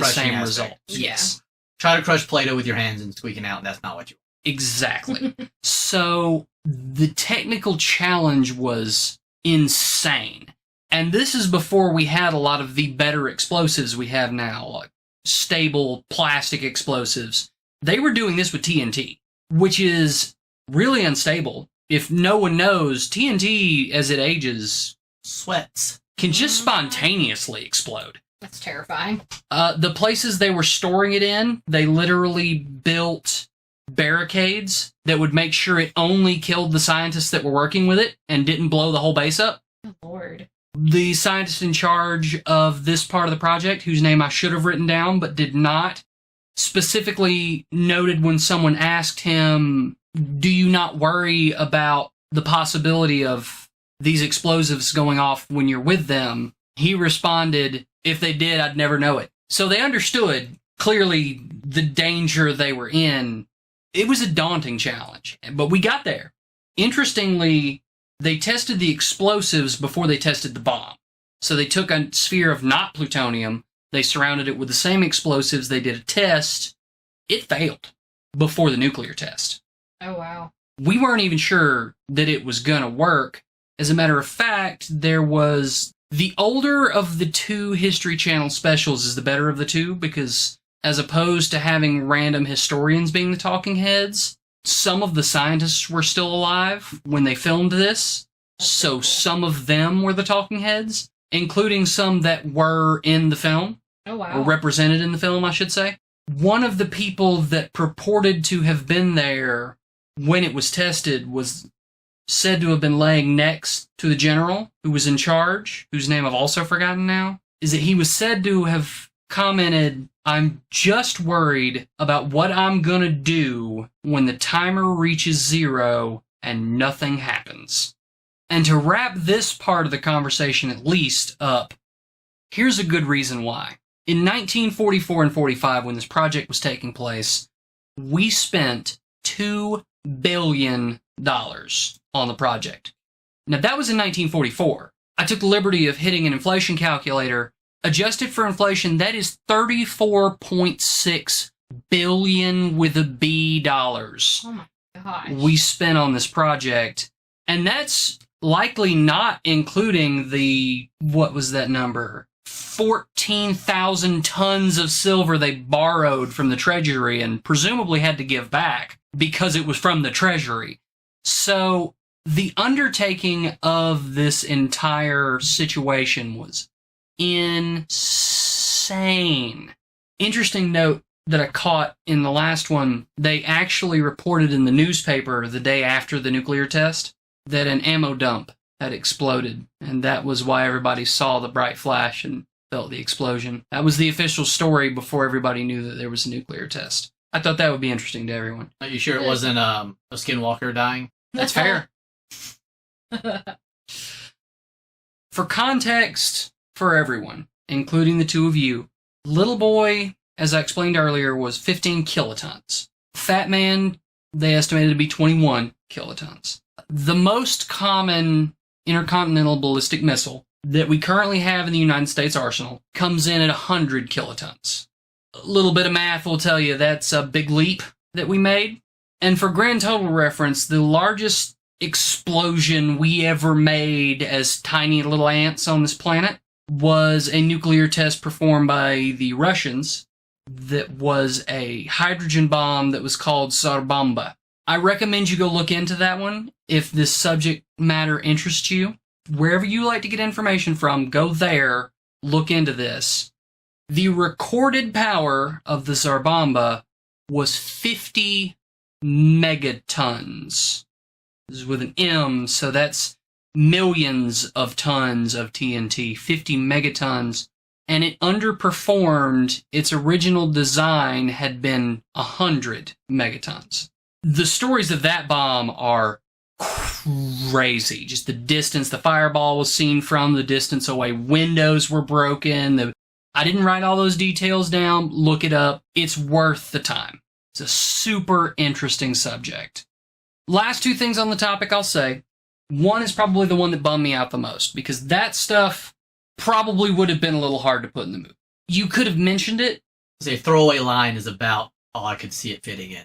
same result. Yes. Try to crush Play-Doh with your hands and squeaking out, and that's not what you want. Exactly. So the technical challenge was insane. And this is before we had a lot of the better explosives we have now, like stable plastic explosives. They were doing this with TNT, which is really unstable. If no one knows, TNT, as it ages, sweats, can just spontaneously explode. That's terrifying. The places they were storing it in, they literally built barricades that would make sure it only killed the scientists that were working with it and didn't blow the whole base up. Oh, Lord. The scientist in charge of this part of the project, whose name I should have written down but did not, specifically noted when someone asked him, do you not worry about the possibility of these explosives going off when you're with them? He responded, if they did, I'd never know it. So they understood clearly the danger they were in. It was a daunting challenge, but we got there. Interestingly, they tested the explosives before they tested the bomb. So they took a sphere of not plutonium, they surrounded it with the same explosives, they did a test. It failed before the nuclear test. Oh, wow. We weren't even sure that it was going to work. As a matter of fact, there was... The older of the two History Channel specials is the better of the two, because as opposed to having random historians being the talking heads, some of the scientists were still alive when they filmed this, so some of them were the talking heads, including some that were in the film. Oh, wow. Or represented in the film, I should say. One of the people that purported to have been there when it was tested was said to have been laying next to the general who was in charge, whose name I've also forgotten now, is that he was said to have commented, I'm just worried about what I'm going to do when the timer reaches 0 and nothing happens. And to wrap this part of the conversation at least up, here's a good reason why. In 1944 and 45, when this project was taking place, we spent $2 billion on the project. Now, that was in 1944. I took the liberty of hitting an inflation calculator. Adjusted for inflation, that is $34.6 billion with a B dollars. Oh my gosh. We spent on this project. And that's likely not including the, what was that number? 14,000 tons of silver they borrowed from the Treasury and presumably had to give back because it was from the Treasury. So the undertaking of this entire situation was insane. Interesting note that I caught in the last one, they actually reported in the newspaper the day after the nuclear test that an ammo dump had exploded, and that was why everybody saw the bright flash and felt the explosion. That was the official story before everybody knew that there was a nuclear test. I thought that would be interesting to everyone. Are you sure it wasn't a skinwalker dying? That's fair. For context, for everyone, including the two of you, Little Boy, as I explained earlier, was 15 kilotons. Fat Man, they estimated to be 21 kilotons. The most common intercontinental ballistic missile that we currently have in the United States arsenal comes in at 100 kilotons. A little bit of math will tell you that's a big leap that we made. And for grand total reference, the largest explosion we ever made as tiny little ants on this planet was a nuclear test performed by the Russians that was a hydrogen bomb that was called Tsar-Bomba. I recommend you go look into that one if this subject matter interests you. Wherever you like to get information from, go there, look into this. The recorded power of the Tsar-Bomba was 50 megatons. This is with an M, so that's millions of tons of TNT, 50 megatons. And it underperformed. Its original design had been 100 megatons. The stories of that bomb are crazy. Just the distance the fireball was seen from, the distance away windows were broken. I didn't write all those details down. Look it up. It's worth the time. It's a super interesting subject. Last two things on the topic I'll say. One is probably the one that bummed me out the most, because that stuff probably would have been a little hard to put in the movie. You could have mentioned it. A throwaway line is about all I could see it fitting in.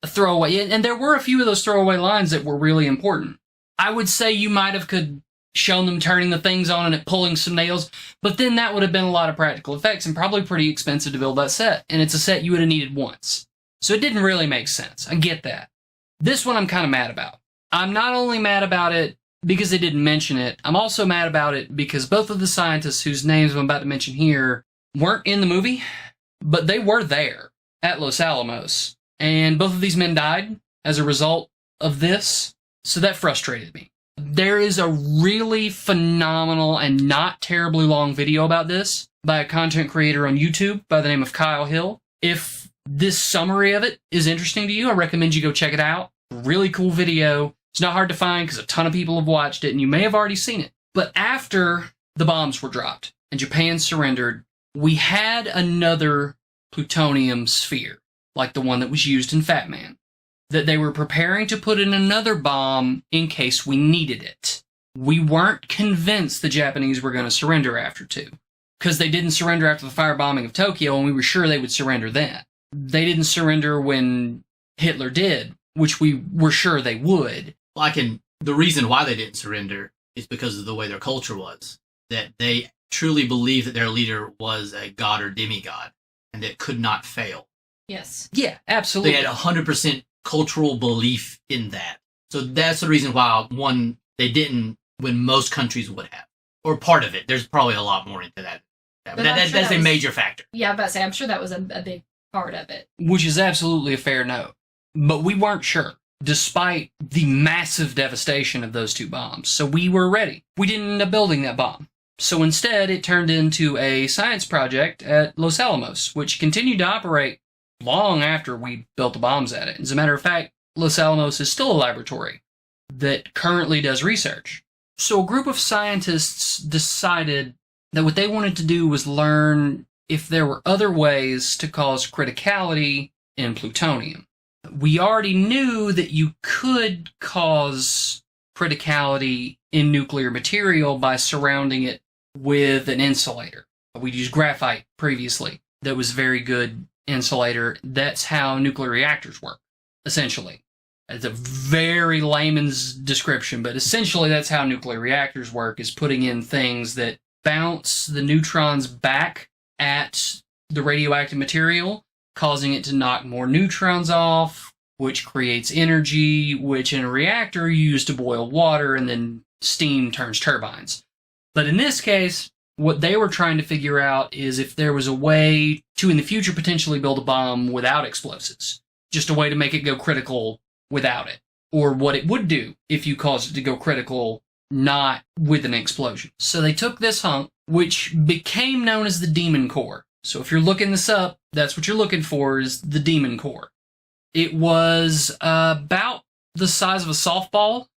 A throwaway, and there were a few of those throwaway lines that were really important. I would say you might have could shown them turning the things on and it pulling some nails, but then that would have been a lot of practical effects and probably pretty expensive to build that set, and it's a set you would have needed once. So it didn't really make sense. I get that. This one I'm kind of mad about. I'm not only mad about it because they didn't mention it, I'm also mad about it because both of the scientists whose names I'm about to mention here weren't in the movie, but they were there at Los Alamos, and both of these men died as a result of this, so that frustrated me. There is a really phenomenal and not terribly long video about this by a content creator on YouTube by the name of Kyle Hill. If this summary of it is interesting to you, I recommend you go check it out. Really cool video. It's not hard to find because a ton of people have watched it and you may have already seen it. But after the bombs were dropped and Japan surrendered, we had another plutonium sphere, like the one that was used in Fat Man, that they were preparing to put in another bomb in case we needed it. We weren't convinced the Japanese were going to surrender after two, because they didn't surrender after the firebombing of Tokyo, and we were sure they would surrender then. They didn't surrender when Hitler did, which we were sure they would. The reason why they didn't surrender is because of the way their culture was, that they truly believed that their leader was a god or demigod, and that could not fail. Yes. Yeah, absolutely. They had 100% cultural belief in that. So that's the reason why, one, they didn't when most countries would have. Or part of it. There's probably a lot more into that. But that's a major factor. Yeah, but I'm sure that was a big part of it. Which is absolutely a fair note. But we weren't sure, despite the massive devastation of those two bombs. So we were ready. We didn't end up building that bomb. So instead, it turned into a science project at Los Alamos, which continued to operate long after we built the bombs at it. As a matter of fact, Los Alamos is still a laboratory that currently does research. So a group of scientists decided that what they wanted to do was learn if there were other ways to cause criticality in plutonium. We already knew that you could cause criticality in nuclear material by surrounding it with an insulator. We'd used graphite previously. That was very good insulator. That's how nuclear reactors work, essentially. It's a very layman's description, but essentially that's how nuclear reactors work, is putting in things that bounce the neutrons back at the radioactive material, causing it to knock more neutrons off, which creates energy, which in a reactor you use to boil water, and then steam turns turbines. But in this case, what they were trying to figure out is if there was a way to, in the future, potentially build a bomb without explosives. Just a way to make it go critical without it. Or what it would do if you caused it to go critical not with an explosion. So they took this hunk, which became known as the Demon Core. So if you're looking this up, that's what you're looking for, is the Demon Core. It was about the size of a softball,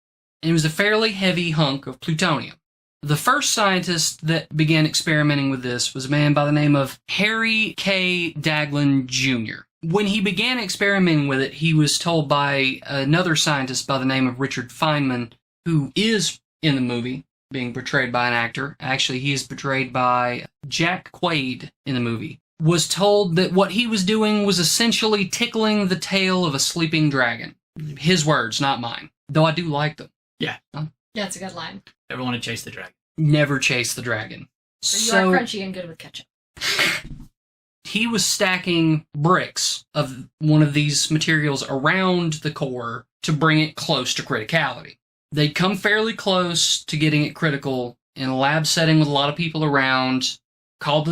and it was a fairly heavy hunk of plutonium. The first scientist that began experimenting with this was a man by the name of Harry K. Daglin Jr. When he began experimenting with it, he was told by another scientist by the name of Richard Feynman, who is in the movie, being portrayed by an actor. Actually, he is portrayed by Jack Quaid in the movie. Was told that what he was doing was essentially tickling the tail of a sleeping dragon. His words, not mine. Though I do like them. Yeah. Yeah, it's a good line. Never want to chase the dragon. Never chase the dragon. So you are crunchy and good with ketchup. He was stacking bricks of one of these materials around the core to bring it close to criticality. They'd come fairly close to getting it critical in a lab setting with a lot of people around, called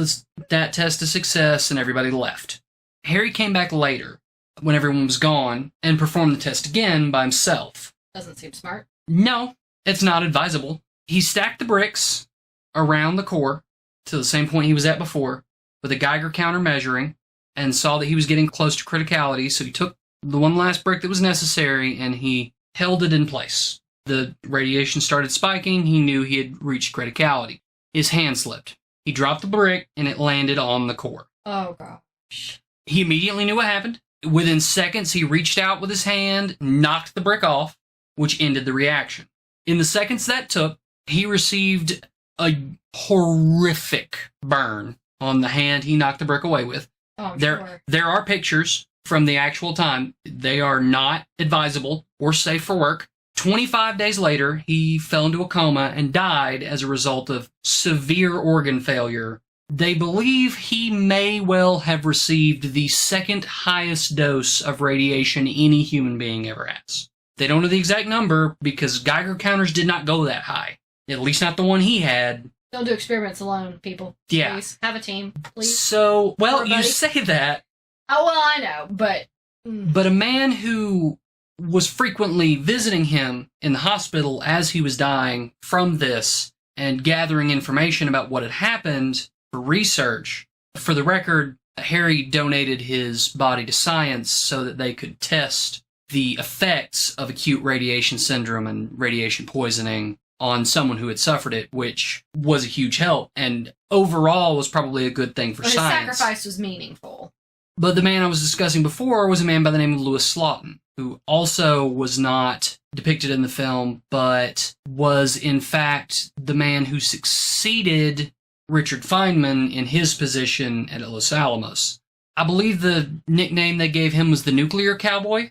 that test a success, and everybody left. Harry came back later, when everyone was gone, and performed the test again by himself. Doesn't seem smart. No, it's not advisable. He stacked the bricks around the core to the same point he was at before, with a Geiger counter measuring, and saw that he was getting close to criticality, so he took the one last brick that was necessary, and he held it in place. The radiation started spiking. He knew he had reached criticality. His hand slipped. He dropped the brick, and it landed on the core. Oh, gosh. He immediately knew what happened. Within seconds, he reached out with his hand, knocked the brick off, which ended the reaction. In the seconds that took, he received a horrific burn on the hand he knocked the brick away with. Oh, There are pictures from the actual time. They are not advisable or safe for work. 25 days later, he fell into a coma and died as a result of severe organ failure. They believe he may well have received the second highest dose of radiation any human being ever has. They don't know the exact number because Geiger counters did not go that high. At least not the one he had. Don't do experiments alone, people. Yeah. Please. Have a team, please. So, well, Everybody. you say that. Oh, well, I know, but... But a man who was frequently visiting him in the hospital as he was dying from this and gathering information about what had happened for research. For the record, Harry donated his body to science so that they could test the effects of acute radiation syndrome and radiation poisoning on someone who had suffered it, which was a huge help and overall was probably a good thing for his science. sacrifice was meaningful. But the man I was discussing before was a man by the name of Louis Slotin, who also was not depicted in the film, but was in fact the man who succeeded Richard Feynman in his position at Los Alamos. I believe the nickname they gave him was the Nuclear Cowboy,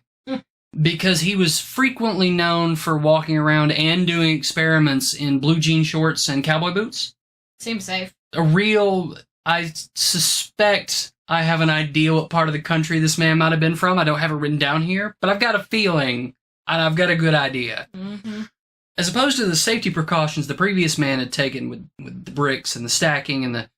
because he was frequently known for walking around and doing experiments in blue jean shorts and cowboy boots. Seems safe. I suspect I have an idea what part of the country this man might have been from. I don't have it written down here, but I've got a feeling, and I've got a good idea. Mm-hmm. As opposed to the safety precautions the previous man had taken with the bricks and the stacking and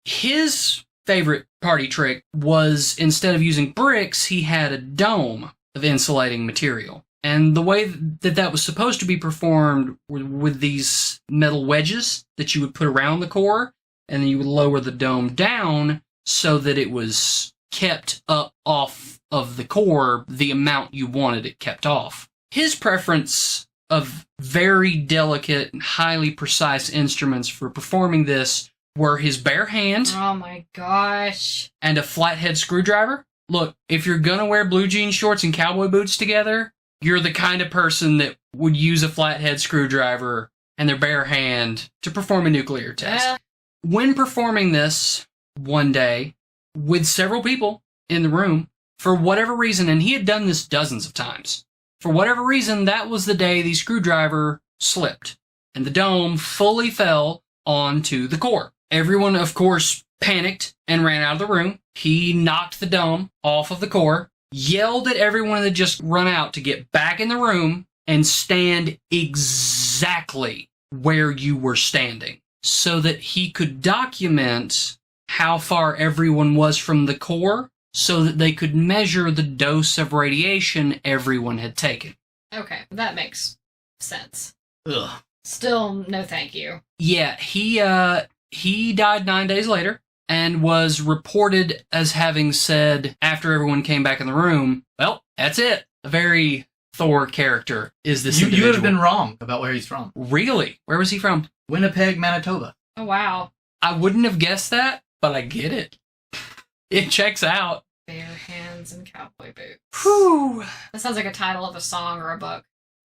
his favorite party trick was, instead of using bricks, he had a dome of insulating material. And the way that was supposed to be performed with these metal wedges that you would put around the core, and then you would lower the dome down so that it was kept up off of the core the amount you wanted it kept off. His preference of very delicate and highly precise instruments for performing this were his bare hand. Oh my gosh. And a flathead screwdriver. Look, if you're gonna wear blue jean shorts and cowboy boots together, you're the kind of person that would use a flathead screwdriver and their bare hand to perform a nuclear test. Yeah. When performing this one day with several people in the room, for whatever reason, and he had done this dozens of times, for whatever reason, that was the day the screwdriver slipped, and the dome fully fell onto the core. Everyone, of course, panicked and ran out of the room. He knocked the dome off of the core, yelled at everyone that had just run out to get back in the room and stand exactly where you were standing, so that he could document how far everyone was from the core, so that they could measure the dose of radiation everyone had taken. Okay, that makes sense. Ugh. Still, no thank you. Yeah, he died 9 days later and was reported as having said, after everyone came back in the room, well, that's it. A very Thor character is this individual. You would have been wrong about where he's from. Really? Where was he from? Winnipeg, Manitoba. Oh, wow. I wouldn't have guessed that, but I get it. It checks out. Bare hands and cowboy boots. Whew. That sounds like a title of a song or a book.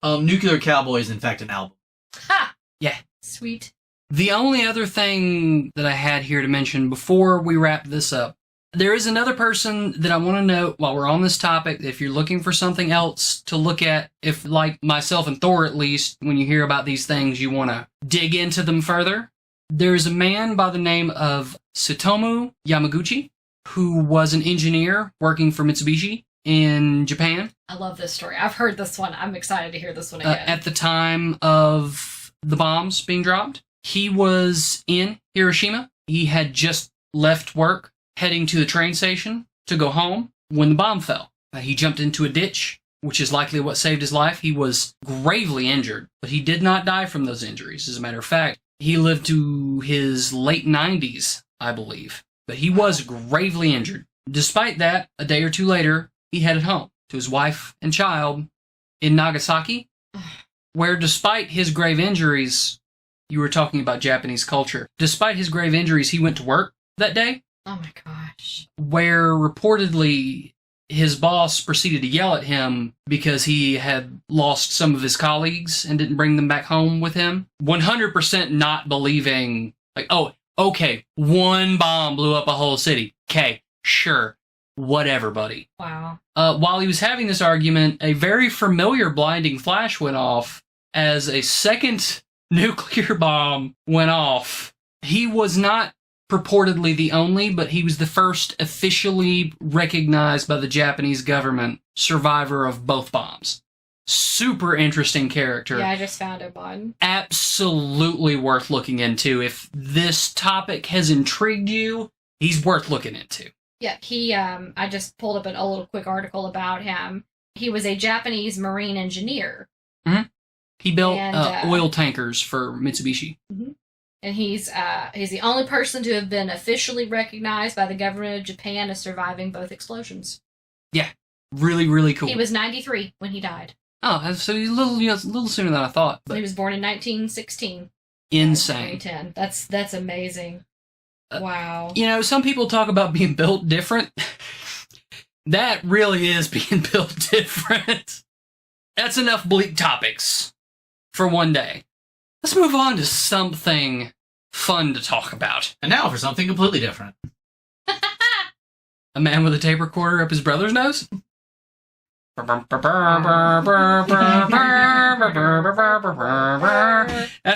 Nuclear Cowboy is in fact an album. Ha! Yeah. Sweet. The only other thing that I had here to mention before we wrap this up, there is another person that I want to note while we're on this topic. If you're looking for something else to look at, if like myself and Thor at least, when you hear about these things, you want to dig into them further, there's a man by the name of Tsutomu Yamaguchi, who was an engineer working for Mitsubishi in Japan. I love this story. I've heard this one. I'm excited to hear this one again. At the time of the bombs being dropped, he was in Hiroshima. He had just left work, heading to the train station to go home when the bomb fell. He jumped into a ditch, which is likely what saved his life. He was gravely injured, but he did not die from those injuries. As a matter of fact, he lived to his late 90s, I believe. But he was gravely injured. Despite that, a day or two later, he headed home to his wife and child in Nagasaki, where despite his grave injuries, you were talking about Japanese culture, despite his grave injuries, he went to work that day. Oh my gosh. Where reportedly his boss proceeded to yell at him because he had lost some of his colleagues and didn't bring them back home with him. 100% not believing, like, oh, okay, one bomb blew up a whole city. Okay, sure. Whatever, buddy. Wow. While he was having this argument, a very familiar blinding flash went off as a second nuclear bomb went off. He was not purportedly the only, but he was the first officially recognized by the Japanese government survivor of both bombs. Super interesting character. Yeah, I just found him on. Absolutely worth looking into. If this topic has intrigued you, he's worth looking into. Yeah, he, I just pulled up a little quick article about him. He was a Japanese marine engineer. Mm-hmm. He built oil tankers for Mitsubishi. Mm-hmm. And he's the only person to have been officially recognized by the government of Japan as surviving both explosions. Yeah, really, really cool. He was 93 when he died. Oh, so he's a little sooner than I thought. But he was born in 1916. Insane. 2010. That's amazing. Wow. Some people talk about being built different. That really is being built different. That's enough bleak topics for one day. Let's move on to something fun to talk about. And now for something completely different. A man with a tape recorder up his brother's nose? That's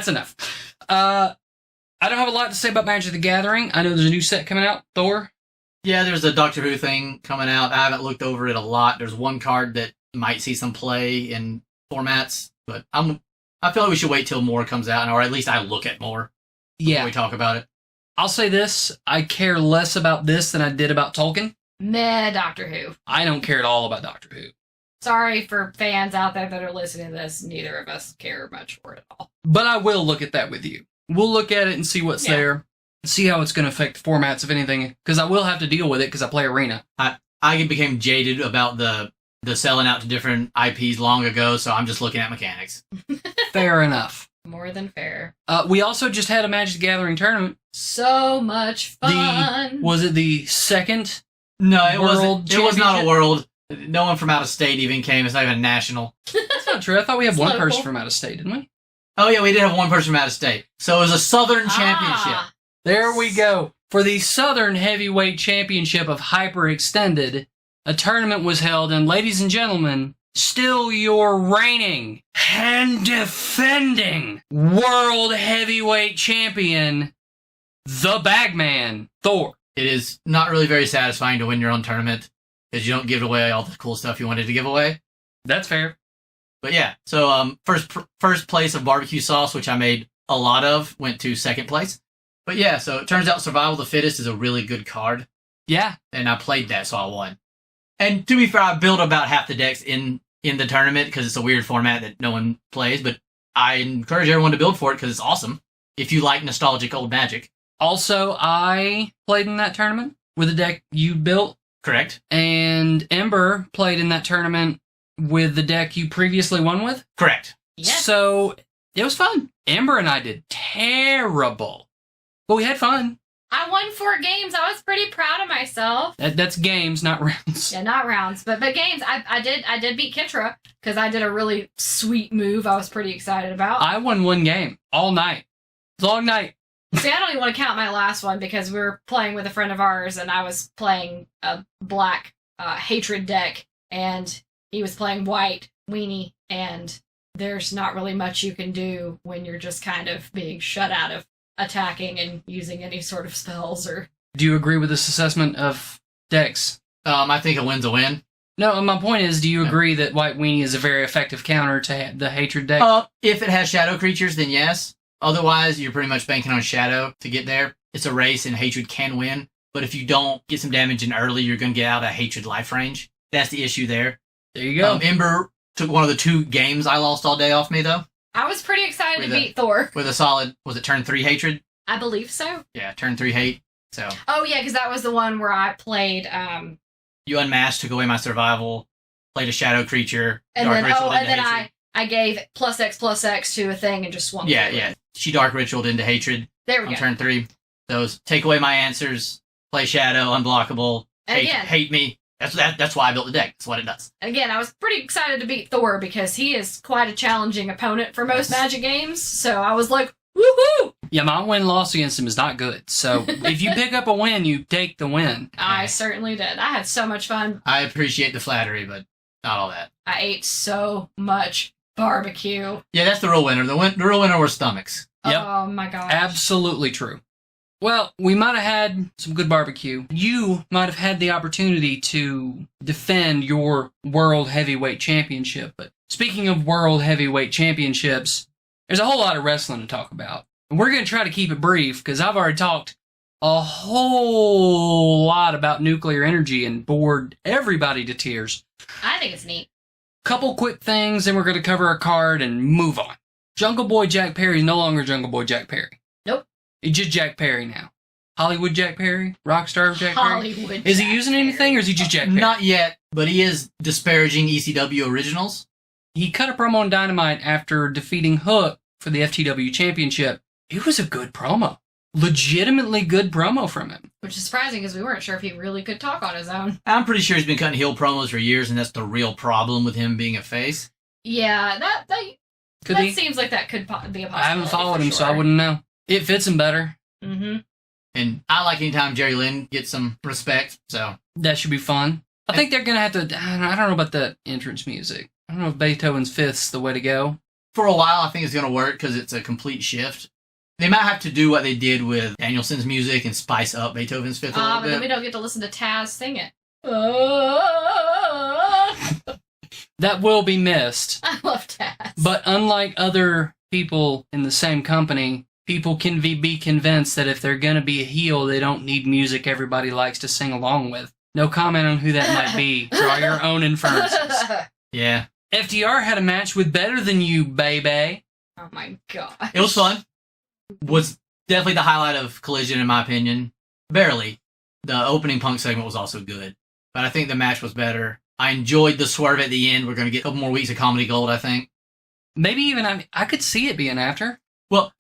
enough. I don't have a lot to say about Magic the Gathering. I know there's a new set coming out, Thor. Yeah, there's a Doctor Who thing coming out. I haven't looked over it a lot. There's one card that might see some play in formats, but I feel like we should wait till more comes out, or at least I look at more before we talk about it. I'll say this. I care less about this than I did about Tolkien. Meh, Doctor Who. I don't care at all about Doctor Who. Sorry for fans out there that are listening to this. Neither of us care much for it at all. But I will look at that with you. We'll look at it and see what's there. See how it's going to affect the formats, if anything. Because I will have to deal with it because I play Arena. I became jaded about the selling out to different IPs long ago, so I'm just looking at mechanics. Fair enough. More than fair. We also just had a Magic the Gathering tournament. So much fun. Was it the second? No, it wasn't. It was not a world. No one from out of state even came. It's not even national. That's not true. I thought we had one person from out of state, didn't we? Oh, yeah, we did have one person from out of state. So it was a Southern Championship. There we go. For the Southern Heavyweight Championship of Hyper Extended, a tournament was held, and ladies and gentlemen, still your reigning and defending World Heavyweight Champion, the Bagman, Thor. It is not really very satisfying to win your own tournament, because you don't give away all the cool stuff you wanted to give away. That's fair. But yeah, so first place of barbecue sauce, which I made a lot of, went to second place. But yeah, so it turns out Survival of the Fittest is a really good card. Yeah. And I played that, so I won. And to be fair, I built about half the decks in the tournament because it's a weird format that no one plays. But I encourage everyone to build for it because it's awesome if you like nostalgic old Magic. Also, I played in that tournament with a deck you built. Correct. And Ember played in that tournament with the deck you previously won with. Correct. Yes. So it was fun. Ember and I did terrible, but we had fun. I won 4 games. I was pretty proud of myself. That's games, not rounds. Yeah, not rounds, but games. I did beat Kitra because I did a really sweet move. I was pretty excited about. I won 1 game all night. It's a long night. See, I don't even want to count my last one because we were playing with a friend of ours, and I was playing a black hatred deck, and he was playing white weenie, and there's not really much you can do when you're just kind of being shut out of attacking and using any sort of spells. Or do you agree with this assessment of decks? I think a win's a win. No, my point is, do you agree that White Weenie is a very effective counter to the Hatred deck? If it has shadow creatures, then yes. Otherwise, you're pretty much banking on shadow to get there. It's a race, and Hatred can win. But if you don't get some damage in early, you're going to get out of Hatred life range. That's the issue there. There you go. Ember took one of the 2 games I lost all day off me, though. I was pretty excited to beat Thor. With a solid, was it turn 3 Hatred? I believe so. Yeah, turn 3 hate. So. Oh, yeah, because that was the one where I played... You unmasked, took away my survival, played a shadow creature, and dark then, ritual into then hatred. I gave +X to a thing and just swung. Yeah. She dark ritualed into hatred. There we go. On turn 3. Those take away my answers, play shadow, unblockable, hate me, That's why I built the deck. That's what it does. Again, I was pretty excited to beat Thor because he is quite a challenging opponent for most Magic games. So I was like, woohoo! Yeah, my win-loss against him is not good. So if you pick up a win, you take the win. I certainly did. I had so much fun. I appreciate the flattery, but not all that. I ate so much barbecue. Yeah, that's the real winner. The real winner were stomachs. Yep. Oh my gosh. Absolutely true. Well, we might have had some good barbecue. You might have had the opportunity to defend your World Heavyweight Championship. But speaking of World Heavyweight Championships, there's a whole lot of wrestling to talk about. And we're going to try to keep it brief because I've already talked a whole lot about nuclear energy and bored everybody to tears. I think it's neat. Couple quick things, then we're going to cover a card and move on. Jungle Boy Jack Perry is no longer Jungle Boy Jack Perry. Nope. He's just Jack Perry now. Hollywood Jack Perry? Rockstar Jack Perry? Hollywood Is he Jack using Perry. anything or is he just Jack Perry? Not yet, but he is disparaging ECW originals. He cut a promo on Dynamite after defeating Hook for the FTW Championship. It was a good promo. Legitimately good promo from him. Which is surprising because we weren't sure if he really could talk on his own. I'm pretty sure he's been cutting heel promos for years, and that's the real problem with him being a face. Yeah, that Could that he? seems like that could be a possibility. I haven't followed for him, sure. so I wouldn't know. It fits him better. Mm-hmm. And I like anytime Jerry Lynn gets some respect, so. That should be fun. I think they're going to have to... I don't know about the entrance music. I don't know if Beethoven's Fifth's the way to go. For a while, I think it's going to work because it's a complete shift. They might have to do what they did with Danielson's music and spice up Beethoven's Fifth a little But then we bit. don't get to listen to Taz sing it. That will be missed. I love Taz. But unlike other people in the same company, people can be convinced that if they're going to be a heel, they don't need music everybody likes to sing along with. No comment on who that might be. Draw your own inferences. Yeah. FDR had a match with Better Than You, baby. Oh my god. It was fun. Was definitely the highlight of Collision, in my opinion. Barely. The opening Punk segment was also good. But I think the match was better. I enjoyed the swerve at the end. We're going to get a couple more weeks of Comedy Gold, I think. Maybe even, I could see it being after. Well,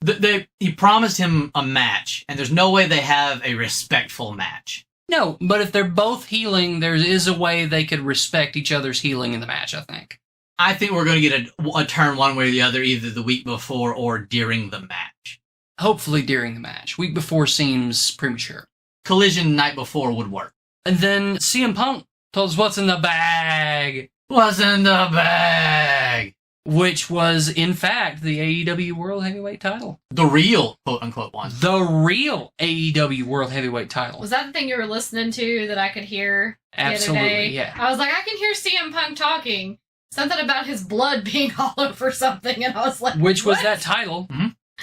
he promised him a match, and there's no way they have a respectful match. No, but if they're both healing, there is a way they could respect each other's healing in the match, I think. I think we're going to get a turn one way or the other, either the week before or during the match. Hopefully during the match. Week before seems premature. Collision night before would work. And then CM Punk told us what's in the bag. What's in the bag? Which was, in fact, the AEW World Heavyweight title. The real, quote-unquote, one. The real AEW World Heavyweight title. Was that the thing you were listening to that I could hear the Absolutely, other day? yeah. I was like, I can hear CM Punk talking. Something about his blood being all over something, and I was like, Which was what? that title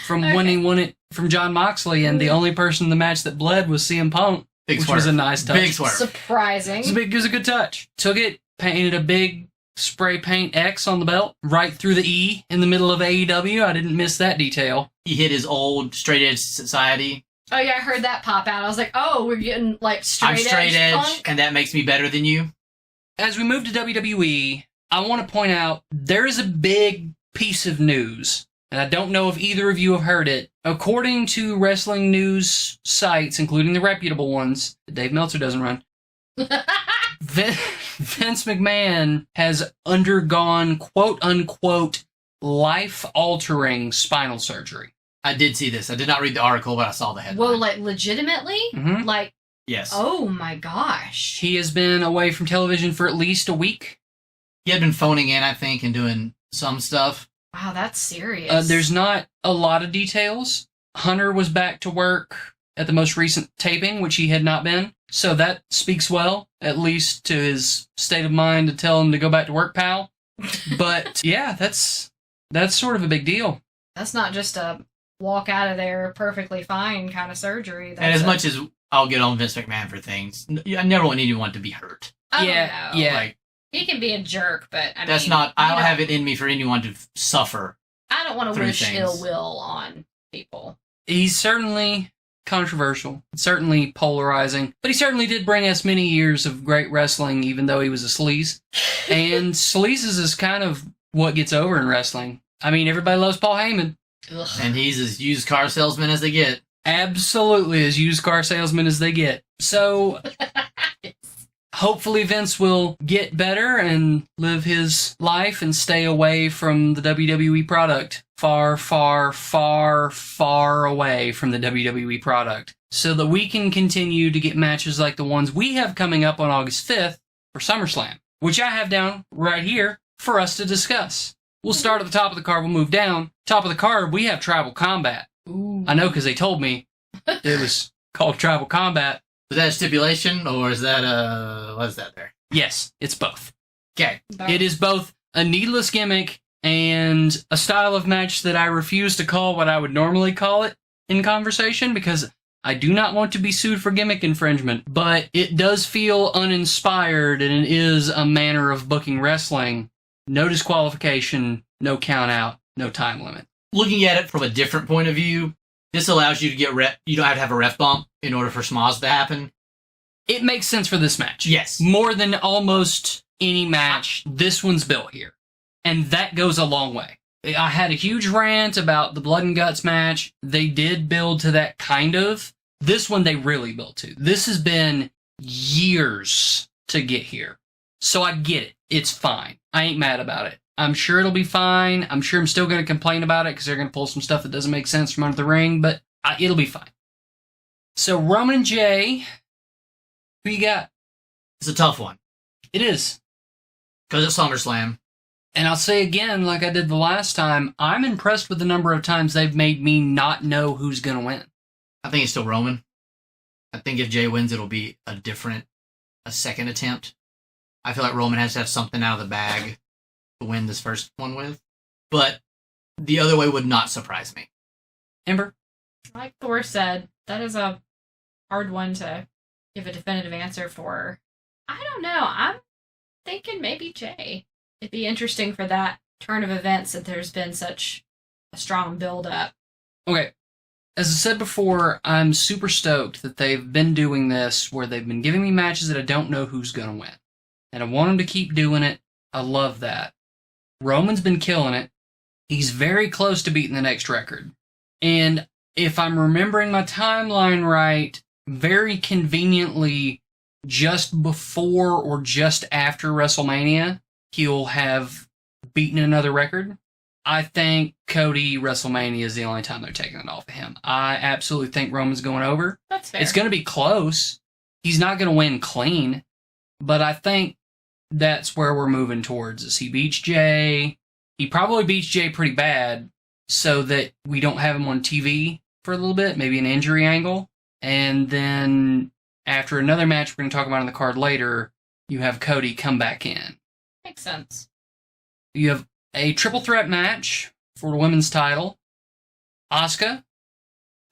from Okay. when he won it from John Moxley, and the only person in the match that bled was CM Punk, Big which swerve. was a nice touch. Big swerve. Surprising. It was a good touch. Took it, painted a big spray paint X on the belt, right through the E in the middle of AEW. I didn't miss that detail. He hit his old straight edge society. Oh yeah, I heard that pop out. I was like, oh, we're getting like I'm straight edge, Punk. and that makes me better than you. As we move to WWE, I want to point out there is a big piece of news, and I don't know if either of you have heard it. According to wrestling news sites, including the reputable ones that Dave Meltzer doesn't run, Vince McMahon has undergone quote-unquote life-altering spinal surgery. I did see this. I did not read the article, but I saw the headline. Whoa, like legitimately? Mhm. Like, Yes. oh my gosh. He has been away from television for at least a week. He had been phoning in, I think, and doing some stuff. Wow, that's serious. There's not a lot of details. Hunter was back to work at the most recent taping, which he had not been. So that speaks well, at least to his state of mind to tell him to go back to work, pal. But yeah, that's sort of a big deal. That's not just a walk out of there perfectly fine kind of surgery. That's And as much as I'll get on Vince McMahon for things, I never want anyone to be hurt. Oh, Yeah, no. yeah. Like, He can be a jerk, but I that's mean, not, I you don't know, have it in me for anyone to suffer. I don't want to through wish things. ill will on people. He's certainly controversial, certainly polarizing, but he certainly did bring us many years of great wrestling, even though he was a sleaze. And sleazes is kind of what gets over in wrestling. I mean, everybody loves Paul Heyman. Ugh. And he's as used car salesman as they get. Absolutely as used car salesman as they get. So, Hopefully Vince will get better and live his life and stay away from the WWE product. Far, far, far, far away from the WWE product. So that we can continue to get matches like the ones we have coming up on August 5th for SummerSlam, which I have down right here for us to discuss. We'll start at the top of the card, we'll move down. Top of the card, we have Tribal Combat. Ooh. I know because they told me it was called Tribal Combat. Is that a stipulation, or is that what is that there? Yes, it's both. Okay. It is both a needless gimmick and a style of match that I refuse to call what I would normally call it in conversation because I do not want to be sued for gimmick infringement, but it does feel uninspired and it is a manner of booking wrestling. No disqualification, no count out, no time limit. Looking at it from a different point of view, this allows you to get you don't have to have a ref bump in order for schmoz to happen. It makes sense for this match. Yes. More than almost any match, this one's built here. And that goes a long way. I had a huge rant about the Blood and Guts match. They did build to that kind of. This one they really built to. This has been years to get here. So I get it. It's fine. I ain't mad about it. I'm sure it'll be fine. I'm sure I'm still going to complain about it because they're going to pull some stuff that doesn't make sense from under the ring, but it'll be fine. So Roman and Jay, who you got? It's a tough one. It is. Because it's SummerSlam. And I'll say again, like I did the last time, I'm impressed with the number of times they've made me not know who's going to win. I think it's still Roman. I think if Jay wins, it'll be a second attempt. I feel like Roman has to have something out of the bag to win this first one with. But the other way would not surprise me. Ember? Like Thor said, that is a hard one to give a definitive answer for. I don't know. I'm thinking maybe Jay. It'd be interesting for that turn of events that there's been such a strong build-up. Okay. As I said before, I'm super stoked that they've been doing this where they've been giving me matches that I don't know who's going to win. And I want them to keep doing it. I love that. Roman's been killing it. He's very close to beating the next record. And if I'm remembering my timeline right, very conveniently, just before or just after WrestleMania, he'll have beaten another record. I think Cody WrestleMania is the only time they're taking it off of him. I absolutely think Roman's going over. That's fair. It's going to be close. He's not going to win clean, but I think that's where we're moving towards. Is he beats Jay? He probably beats Jay pretty bad so that we don't have him on TV for a little bit, maybe an injury angle. And then after another match we're going to talk about on the card later, you have Cody come back in. Makes sense. You have a triple threat match for the women's title. Asuka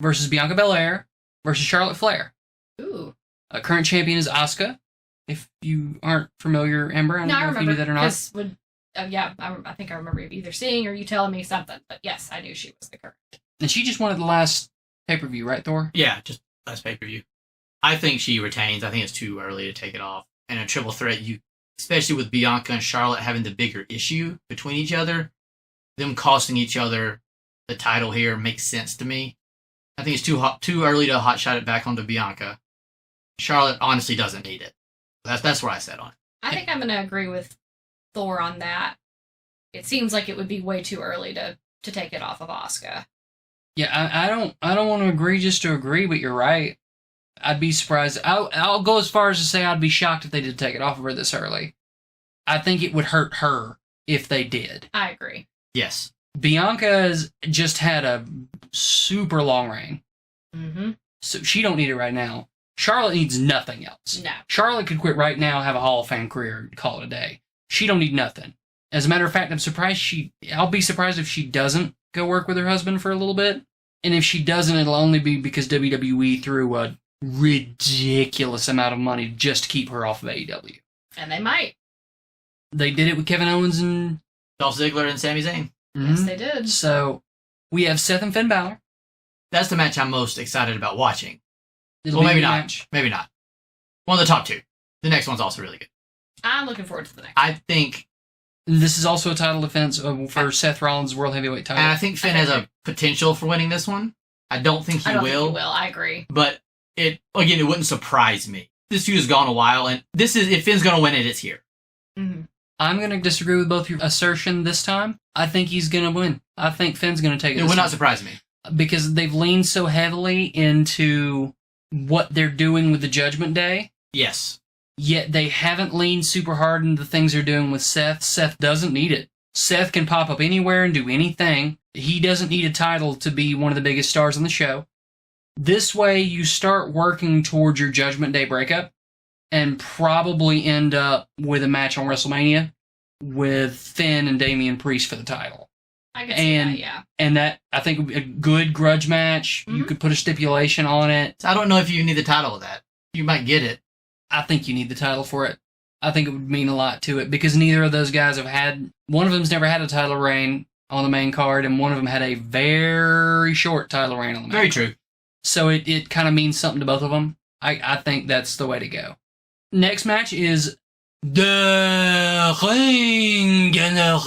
versus Bianca Belair versus Charlotte Flair. Ooh. Current champion is Asuka. If you aren't familiar, Ember, I don't know if you knew that or not. I think I remember you either seeing or you telling me something. But yes, I knew she was the current. And she just won at the last pay-per-view, right, Thor? Yeah, just last pay-per-view. I think she retains. I think it's too early to take it off. And a triple threat, especially with Bianca and Charlotte having the bigger issue between each other, them costing each other the title here makes sense to me. I think it's too early to hot shot it back onto Bianca. Charlotte honestly doesn't need it. That's where I said on it. I think I'm going to agree with Thor on that. It seems like it would be way too early to take it off of Asuka. Yeah, I don't want to agree just to agree, but you're right. I'd be surprised. I'll go as far as to say I'd be shocked if they did take it off of her this early. I think it would hurt her if they did. I agree. Yes. Bianca's just had a super long reign. Mm-hmm. So she don't need it right now. Charlotte needs nothing else. No. Charlotte could quit right now, have a Hall of Fame career, and call it a day. She don't need nothing. As a matter of fact, I'll be surprised if she doesn't go work with her husband for a little bit. And if she doesn't, it'll only be because WWE threw a ridiculous amount of money just to keep her off of AEW. And they might. They did it with Kevin Owens and Dolph Ziggler and Sami Zayn. Mm-hmm. Yes, they did. So we have Seth and Finn Balor. That's the match I'm most excited about watching. It'll be maybe a not. match. Maybe not. One of the top two. The next one's also really good. I'm looking forward to the next. I think... This is also a title defense for Seth Rollins' World Heavyweight title. And I think Finn has a potential for winning this one. I don't think he will. Think he will. I agree. But it wouldn't surprise me this feud has gone a while, and this is if Finn's gonna win it, it's here. Mm-hmm. I'm going to disagree with both your assertion this time. I think he's going to win. I think Finn's going to take it. It would not surprise me. Because they've leaned so heavily into what they're doing with the Judgment Day. Yes. Yet they haven't leaned super hard into the things they're doing with Seth. Seth doesn't need it. Seth can pop up anywhere and do anything. He doesn't need a title to be one of the biggest stars on the show. This way, you start working towards your Judgment Day breakup and probably end up with a match on WrestleMania with Finn and Damian Priest for the title. I can see that, yeah. And that, I think, would be a good grudge match. Mm-hmm. You could put a stipulation on it. I don't know if you need the title of that. You might get it. I think you need the title for it. I think it would mean a lot to it because neither of those guys have had... One of them's never had a title reign on the main card, and one of them had a very short title reign on the main card. Very true. So it kind of means something to both of them. I think that's the way to go. Next match is the Ring General.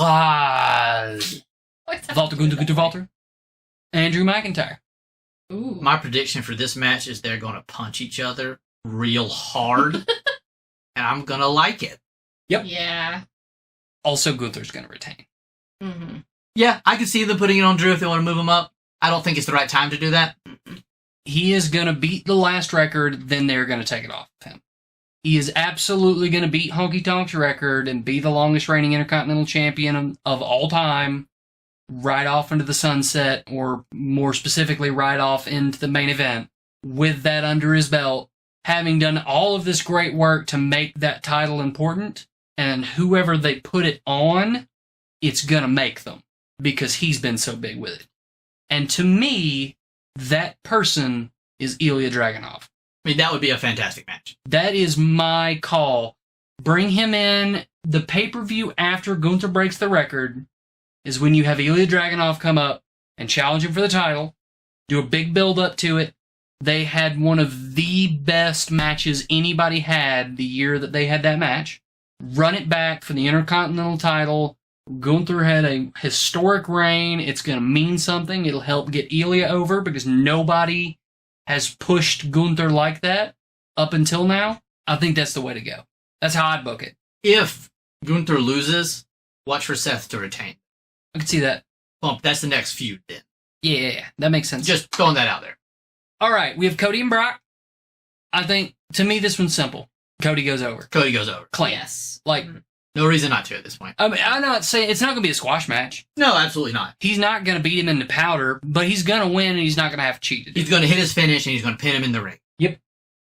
Walter Gunther Walter. Andrew McIntyre. Ooh. My prediction for this match is they're going to punch each other real hard, and I'm going to like it. Yep. Yeah. Also, Gunther's going to retain. Mm-hmm. Yeah, I can see them putting it on Drew if they want to move him up. I don't think it's the right time to do that. He is going to beat the last record, then they're going to take it off of him. He is absolutely going to beat Honky Tonk's record and be the longest reigning Intercontinental Champion of all time, right off into the sunset, or more specifically, right off into the main event, with that under his belt, having done all of this great work to make that title important, and whoever they put it on, it's going to make them, because he's been so big with it. And to me, that person is Ilya Dragunov. I mean, that would be a fantastic match. That is my call. Bring him in. The pay-per-view after Gunther breaks the record is when you have Ilya Dragunov come up and challenge him for the title, do a big build-up to it. They had one of the best matches anybody had the year that they had that match. Run it back for the Intercontinental title. Gunther had a historic reign. It's going to mean something. It'll help get Ilya over because nobody has pushed Gunther like that up until now. I think that's the way to go. That's how I'd book it. If Gunther loses, watch for Seth to retain. I can see that. Well, that's the next feud then. Yeah, that makes sense. Just throwing that out there. All right, we have Cody and Brock. I think, to me, this one's simple. Cody goes over. Cody goes over. Clean. Yes. Like, no reason not to at this point. I mean, I'm not saying it's not going to be a squash match. No, absolutely not. He's not going to beat him into powder, but he's going to win, and he's not going to have to cheat. He's going to hit his finish, and he's going to pin him in the ring. Yep.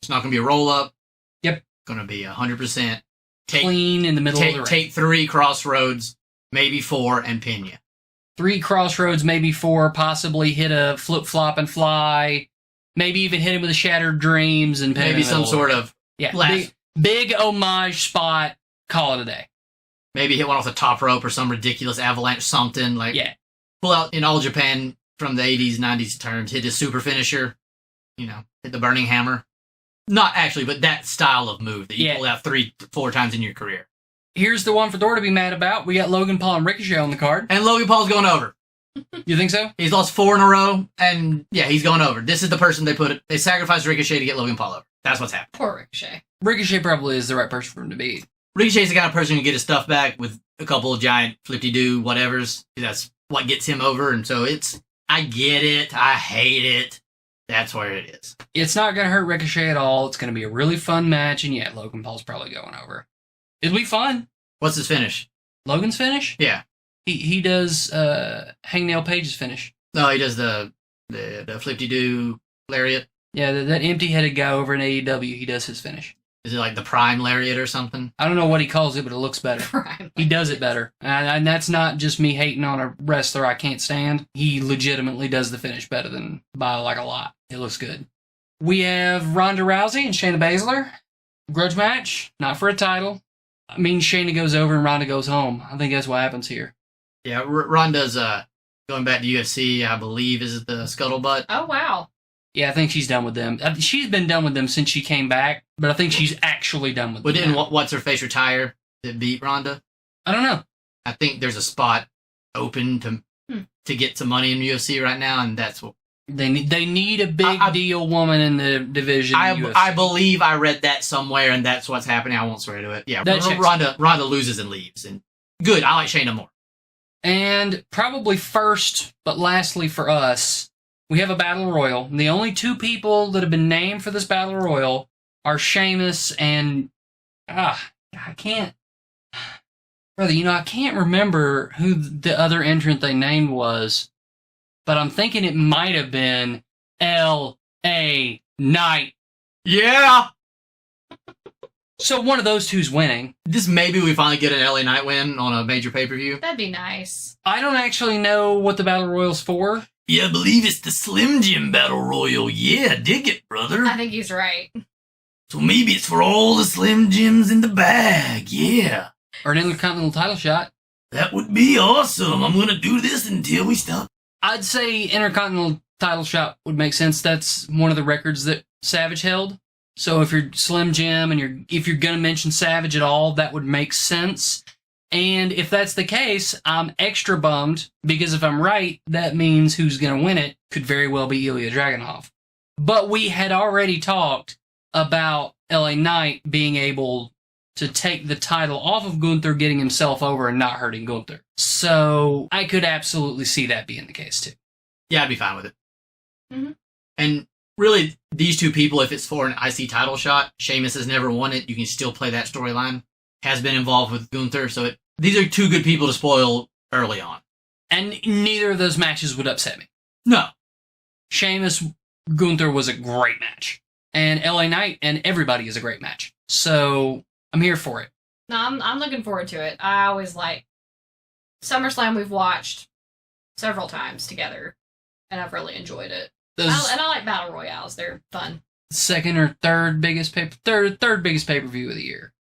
It's not going to be a roll-up. Yep. It's going to be 100% clean in the middle of the ring. Take 3 crossroads, maybe 4, and pin you. 3 crossroads, maybe 4, possibly hit a flip-flop and fly, maybe even hit him with a Shattered Dreams and pin maybe him some sort of big homage spot, call it a day. Maybe hit one off the top rope or some ridiculous avalanche something. Pull out in all Japan from the 80s, 90s terms, hit his super finisher, hit the burning hammer. Not actually, but that style of move that you pull out 3-4 times in your career. Here's the one for Thor to be mad about. We got Logan Paul and Ricochet on the card. And Logan Paul's going over. You think so? He's lost 4 in a row, and he's going over. This is the person they sacrificed Ricochet to get Logan Paul over. That's what's happening. Poor Ricochet. Ricochet probably is the right person for him to beat. Ricochet's the kind of person who can get his stuff back with a couple of giant flip-de-doo whatevers. That's what gets him over, and so I get it. I hate it. That's where it is. It's not going to hurt Ricochet at all. It's going to be a really fun match, and Logan Paul's probably going over. It'll be fun. What's his finish? Logan's finish? Yeah. He does Hangnail Page's finish. No, he does the flip-de-doo lariat. Yeah, that empty-headed guy over in AEW, he does his finish. Is it like the Prime Lariat or something? I don't know what he calls it, but it looks better. Prime. He does it better. And that's not just me hating on a wrestler I can't stand. He legitimately does the finish better than by like a lot. It looks good. We have Ronda Rousey and Shayna Baszler. Grudge match, not for a title. I mean, Shayna goes over and Ronda goes home. I think that's what happens here. Yeah, Ronda's going back to UFC, I believe, is it the Scuttlebutt? Oh, wow. Yeah, I think she's done with them. She's been done with them since she came back, but I think she's actually done with them. Well, didn't What's-Her-Face retire that beat Ronda? I don't know. I think there's a spot open to get some money in UFC right now, and that's They need a big deal woman in the division. I believe I read that somewhere, and that's what's happening. I won't swear to it. Yeah, Ronda loses and leaves, and good. I like Shayna more. And probably first, but lastly for us, we have a battle royal. And the only two people that have been named for this battle royal are Sheamus and I can't remember who the other entrant they named was. But I'm thinking it might have been L.A. Knight. Yeah! So one of those two's winning. This maybe we finally get an L.A. Knight win on a major pay-per-view. That'd be nice. I don't actually know what the Battle Royal's for. Yeah, I believe it's the Slim Jim Battle Royal. Yeah, dig it, brother. I think he's right. So maybe it's for all the Slim Jims in the bag, yeah. Or an Intercontinental title shot. That would be awesome. I'm going to do this until we stop. I'd say Intercontinental title shot would make sense. That's one of the records that Savage held. So if you're Slim Jim and if you're going to mention Savage at all, that would make sense. And if that's the case, I'm extra bummed because if I'm right, that means who's going to win it could very well be Ilya Dragunov. But we had already talked about LA Knight being able to take the title off of Gunther, getting himself over and not hurting Gunther. So I could absolutely see that being the case too. Yeah, I'd be fine with it. Mm-hmm. And really, these two people, if it's for an IC title shot, Sheamus has never won it. You can still play that storyline. Has been involved with Gunther, so these are two good people to spoil early on. And neither of those matches would upset me. No. Sheamus Gunther was a great match. And LA Knight and everybody is a great match. So I'm here for it. No, I'm looking forward to it. I always like SummerSlam. We've watched several times together, and I've really enjoyed it. And I like battle royales; they're fun. Second or third biggest third biggest pay-per-view of the year.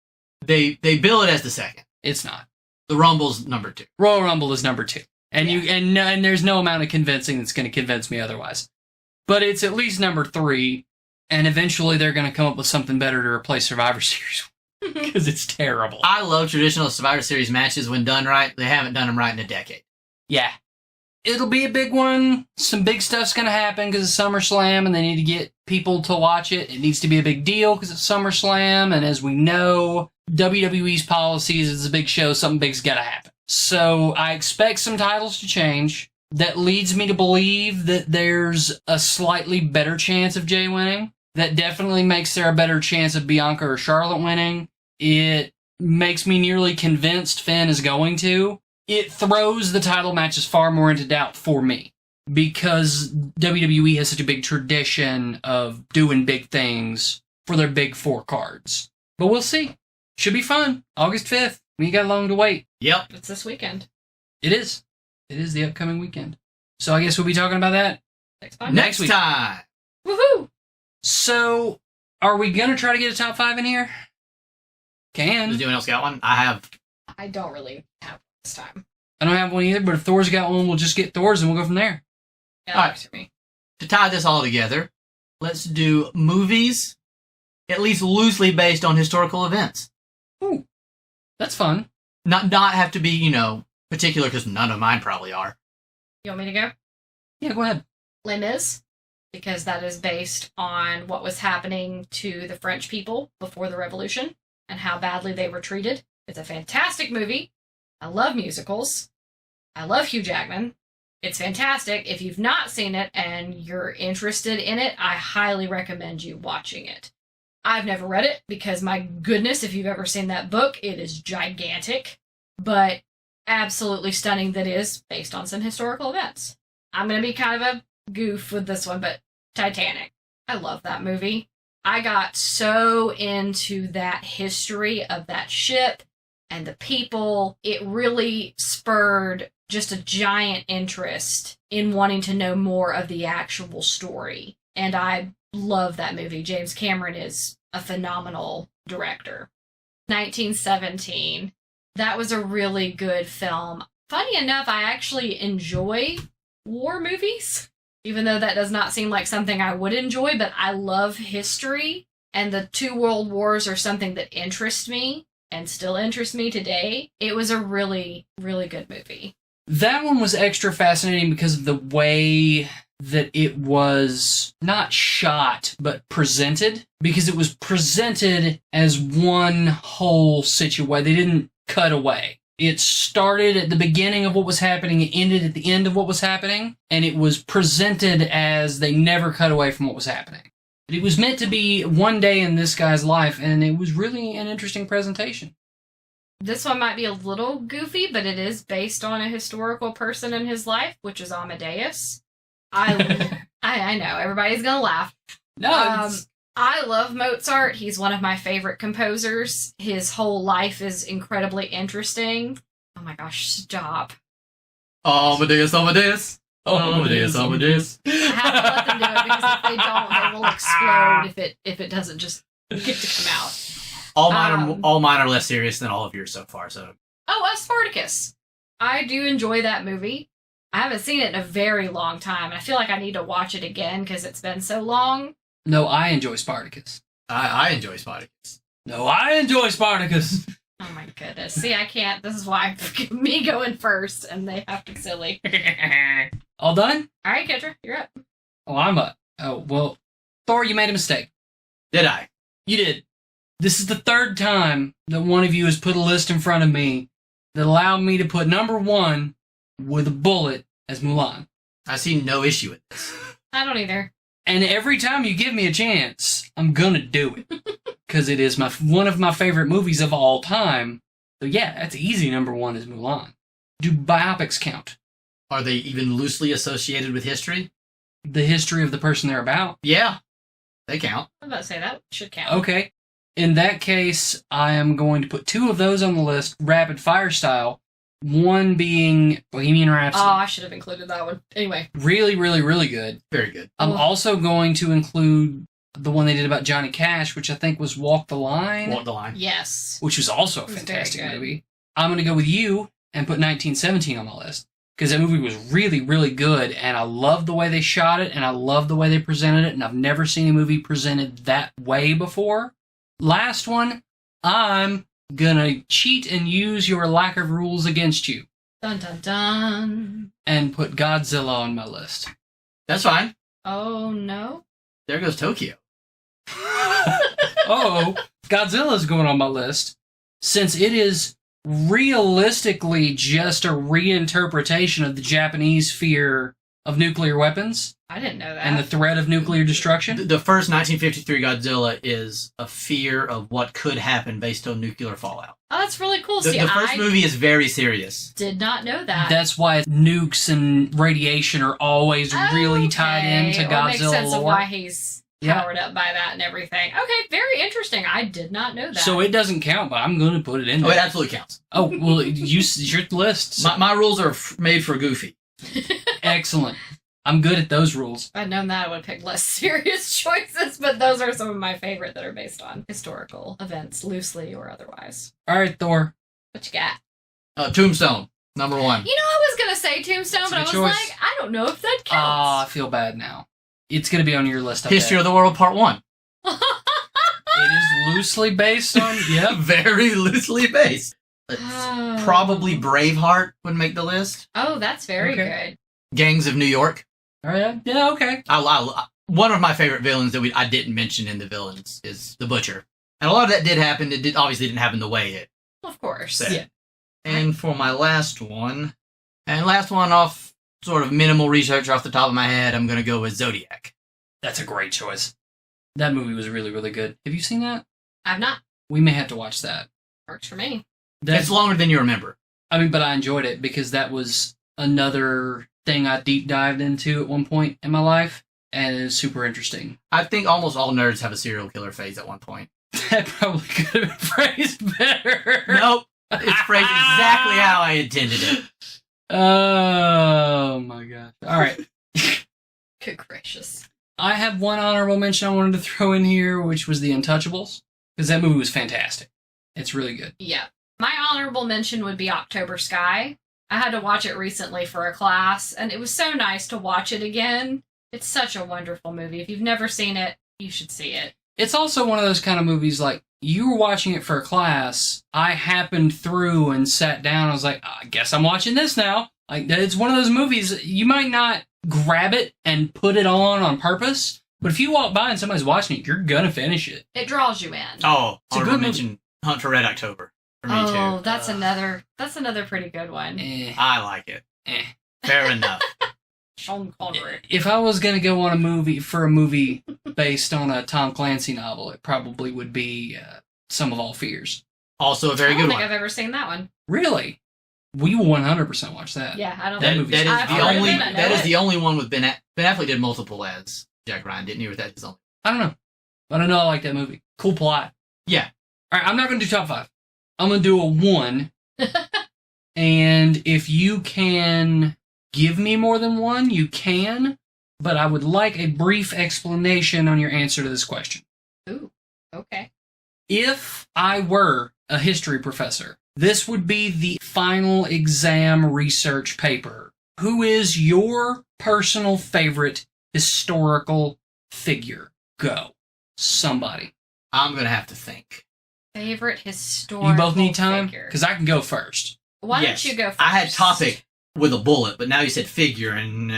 They bill it as the second. It's not. The Rumble's number 2. Royal Rumble is number 2, and and there's no amount of convincing that's going to convince me otherwise. But it's at least number 3, and eventually they're going to come up with something better to replace Survivor Series. Because it's terrible. I love traditional Survivor Series matches when done right. They haven't done them right in a decade. Yeah. It'll be a big one. Some big stuff's going to happen because it's SummerSlam and they need to get people to watch it. It needs to be a big deal because it's SummerSlam. And as we know, WWE's policies is a big show. Something big's got to happen. So I expect some titles to change. That leads me to believe that there's a slightly better chance of Jay winning. That definitely makes there a better chance of Bianca or Charlotte winning. It makes me nearly convinced Finn is going to. It throws the title matches far more into doubt for me because WWE has such a big tradition of doing big things for their big 4 cards. But we'll see. Should be fun. August 5th. We got long to wait. Yep. It's this weekend. It is. It is the upcoming weekend. So I guess we'll be talking about that next week. Time. Woohoo! So, are we going to try to get a top 5 in here? Can. Does anyone else got one? I have. I don't really have this time. I don't have one either, but if Thor's got one, we'll just get Thor's and we'll go from there. Yeah, that works for me. To tie this all together, let's do movies, at least loosely based on historical events. Ooh, that's fun. Not have to be, particular, because none of mine probably are. You want me to go? Yeah, go ahead. Les Mis, because that is based on what was happening to the French people before the Revolution and how badly they were treated. It's a fantastic movie. I love musicals. I love Hugh Jackman. It's fantastic. If you've not seen it and you're interested in it, I highly recommend you watching it. I've never read it because, my goodness, if you've ever seen that book, it is gigantic, but absolutely stunning that is based on some historical events. I'm going to be kind of a goof with this one, but Titanic. I love that movie. I got so into that history of that ship and the people. It really spurred just a giant interest in wanting to know more of the actual story. And I love that movie. James Cameron is a phenomenal director. 1917. That was a really good film. Funny enough, I actually enjoy war movies, even though that does not seem like something I would enjoy, but I love history, and the 2 world wars are something that interests me and still interests me today. It was a really, really good movie. That one was extra fascinating because of the way that it was not shot, but presented, because it was presented as one whole situation. They didn't cut away. It started at the beginning of what was happening, it ended at the end of what was happening, and it was presented as they never cut away from what was happening. It was meant to be one day in this guy's life, and it was really an interesting presentation. This one might be a little goofy, but it is based on a historical person in his life, which is Amadeus. I know, everybody's gonna laugh. No, I love Mozart. He's one of my favorite composers. His whole life is incredibly interesting. Oh my gosh, stop. Amadeus, Amadeus. Amadeus, Amadeus. I have to let them do it because if they don't, they will explode if it doesn't just get to come out. All mine are less serious than all of yours so far. So. Spartacus. I do enjoy that movie. I haven't seen it in a very long time, and I feel like I need to watch it again because it's been so long. No, I enjoy Spartacus. I enjoy Spartacus. No, I enjoy Spartacus. Oh my goodness. See, I can't. This is why me going first, and they have to be silly. All done? All right, Kitra, you're up. Oh, I'm up. Oh, well, Thor, you made a mistake. Did I? You did. This is the third time that one of you has put a list in front of me that allowed me to put number one with a bullet as Mulan. I see no issue with this. I don't either. And every time you give me a chance, I'm gonna do it. Because it is one of my favorite movies of all time. So yeah, that's easy. Number one is Mulan. Do biopics count? Are they even loosely associated with history? The history of the person they're about? Yeah, they count. I'm about to say that should count. Okay. In that case, I am going to put two of those on the list, rapid fire style. One being Bohemian Rhapsody. Oh, I should have included that one. Anyway. Really, really, really good. Very good. I'm also going to include the one they did about Johnny Cash, which I think was Walk the Line. Walk the Line. Yes. Which was also a fantastic movie. I'm going to go with you and put 1917 on my list. Because that movie was really, really good, and I love the way they shot it, and I love the way they presented it, and I've never seen a movie presented that way before. Last one, I'm gonna cheat and use your lack of rules against you. Dun dun dun. And put Godzilla on my list. That's fine. Oh no. There goes Tokyo. Godzilla's going on my list. Since it is realistically just a reinterpretation of the Japanese fear of nuclear weapons. I didn't know that. And the threat of nuclear destruction. The first 1953 Godzilla is a fear of what could happen based on nuclear fallout. Oh, that's really cool. The first movie is very serious. Did not know that. That's why nukes and radiation are always really tied into Godzilla makes sense lore. Of why he's powered up by that and everything. Okay, very interesting. I did not know that. So it doesn't count, but I'm going to put it in there. Oh, it absolutely counts. Oh, well, your list. So. My rules are made for Goofy. Excellent. I'm good at those rules. If I'd known that, I would have picked less serious choices, but those are some of my favorite that are based on historical events, loosely or otherwise. All right, Thor. What you got? Tombstone, number one. You know, I was going to say Tombstone, but I was like, I don't know if that counts. I feel bad now. It's going to be on your list. History of the World, Part 1. It is loosely based on... Yep. Very loosely based. Probably Braveheart would make the list. Oh, that's very good. Gangs of New York. All right. Yeah, okay. One of my favorite villains that I didn't mention in the villains is the Butcher. And a lot of that did happen. It obviously didn't happen the way it... Of course. Said. Yeah. And for my last one off sort of minimal research off the top of my head, I'm going to go with Zodiac. That's a great choice. That movie was really, really good. Have you seen that? I've not. We may have to watch that. Works for me. It's longer than you remember. I mean, but I enjoyed it because that was another thing I deep dived into at one point in my life, and it was super interesting. I think almost all nerds have a serial killer phase at one point. That probably could have been phrased better. Nope. It's phrased exactly how I intended it. Oh my gosh. All right. Good gracious. I have one honorable mention I wanted to throw in here, which was The Untouchables, because that movie was fantastic. It's really good. Yeah. My honorable mention would be October Sky. I had to watch it recently for a class, and it was so nice to watch it again. It's such a wonderful movie. If you've never seen it, you should see it. It's also one of those kind of movies, like, you were watching it for a class, I happened through and sat down, I was like, I guess I'm watching this now. Like, it's one of those movies, you might not grab it and put it on purpose, but if you walk by and somebody's watching it, you're gonna finish it. It draws you in. Oh, it's a I good mention Hunt for Red October. For me too. Oh, that's another pretty good one. I like it. Fair enough. Sean Connery. If I was gonna go on a movie based on a Tom Clancy novel, it probably would be Sum of All Fears. Also a very good one. I don't think I've ever seen that one. Really? We will 100% watch that. Yeah, I don't that, think that is the only one with Ben Affleck did multiple as Jack Ryan, didn't he? Or that his only? I don't know. But I know I like that movie. Cool plot. Yeah. All right, I'm not going to do top 5. I'm going to do a 1. And if you can give me more than 1, you can. But I would like a brief explanation on your answer to this question. Ooh, okay. If I were a history professor, this would be the final exam research paper. Who is your personal favorite historical figure? Go. Somebody. I'm going to have to think. Favorite historical You both need time? figure. Because I can go first. Why don't you go first? I had topic with a bullet, but now you said figure, and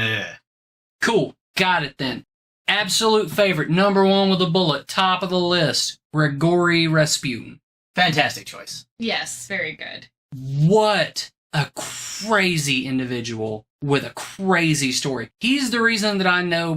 Cool. Got it then. Absolute favorite, number 1 with a bullet, top of the list, Grigory Rasputin. fantastic choice. Yes, very good. What a crazy individual with a crazy story. He's the reason that I know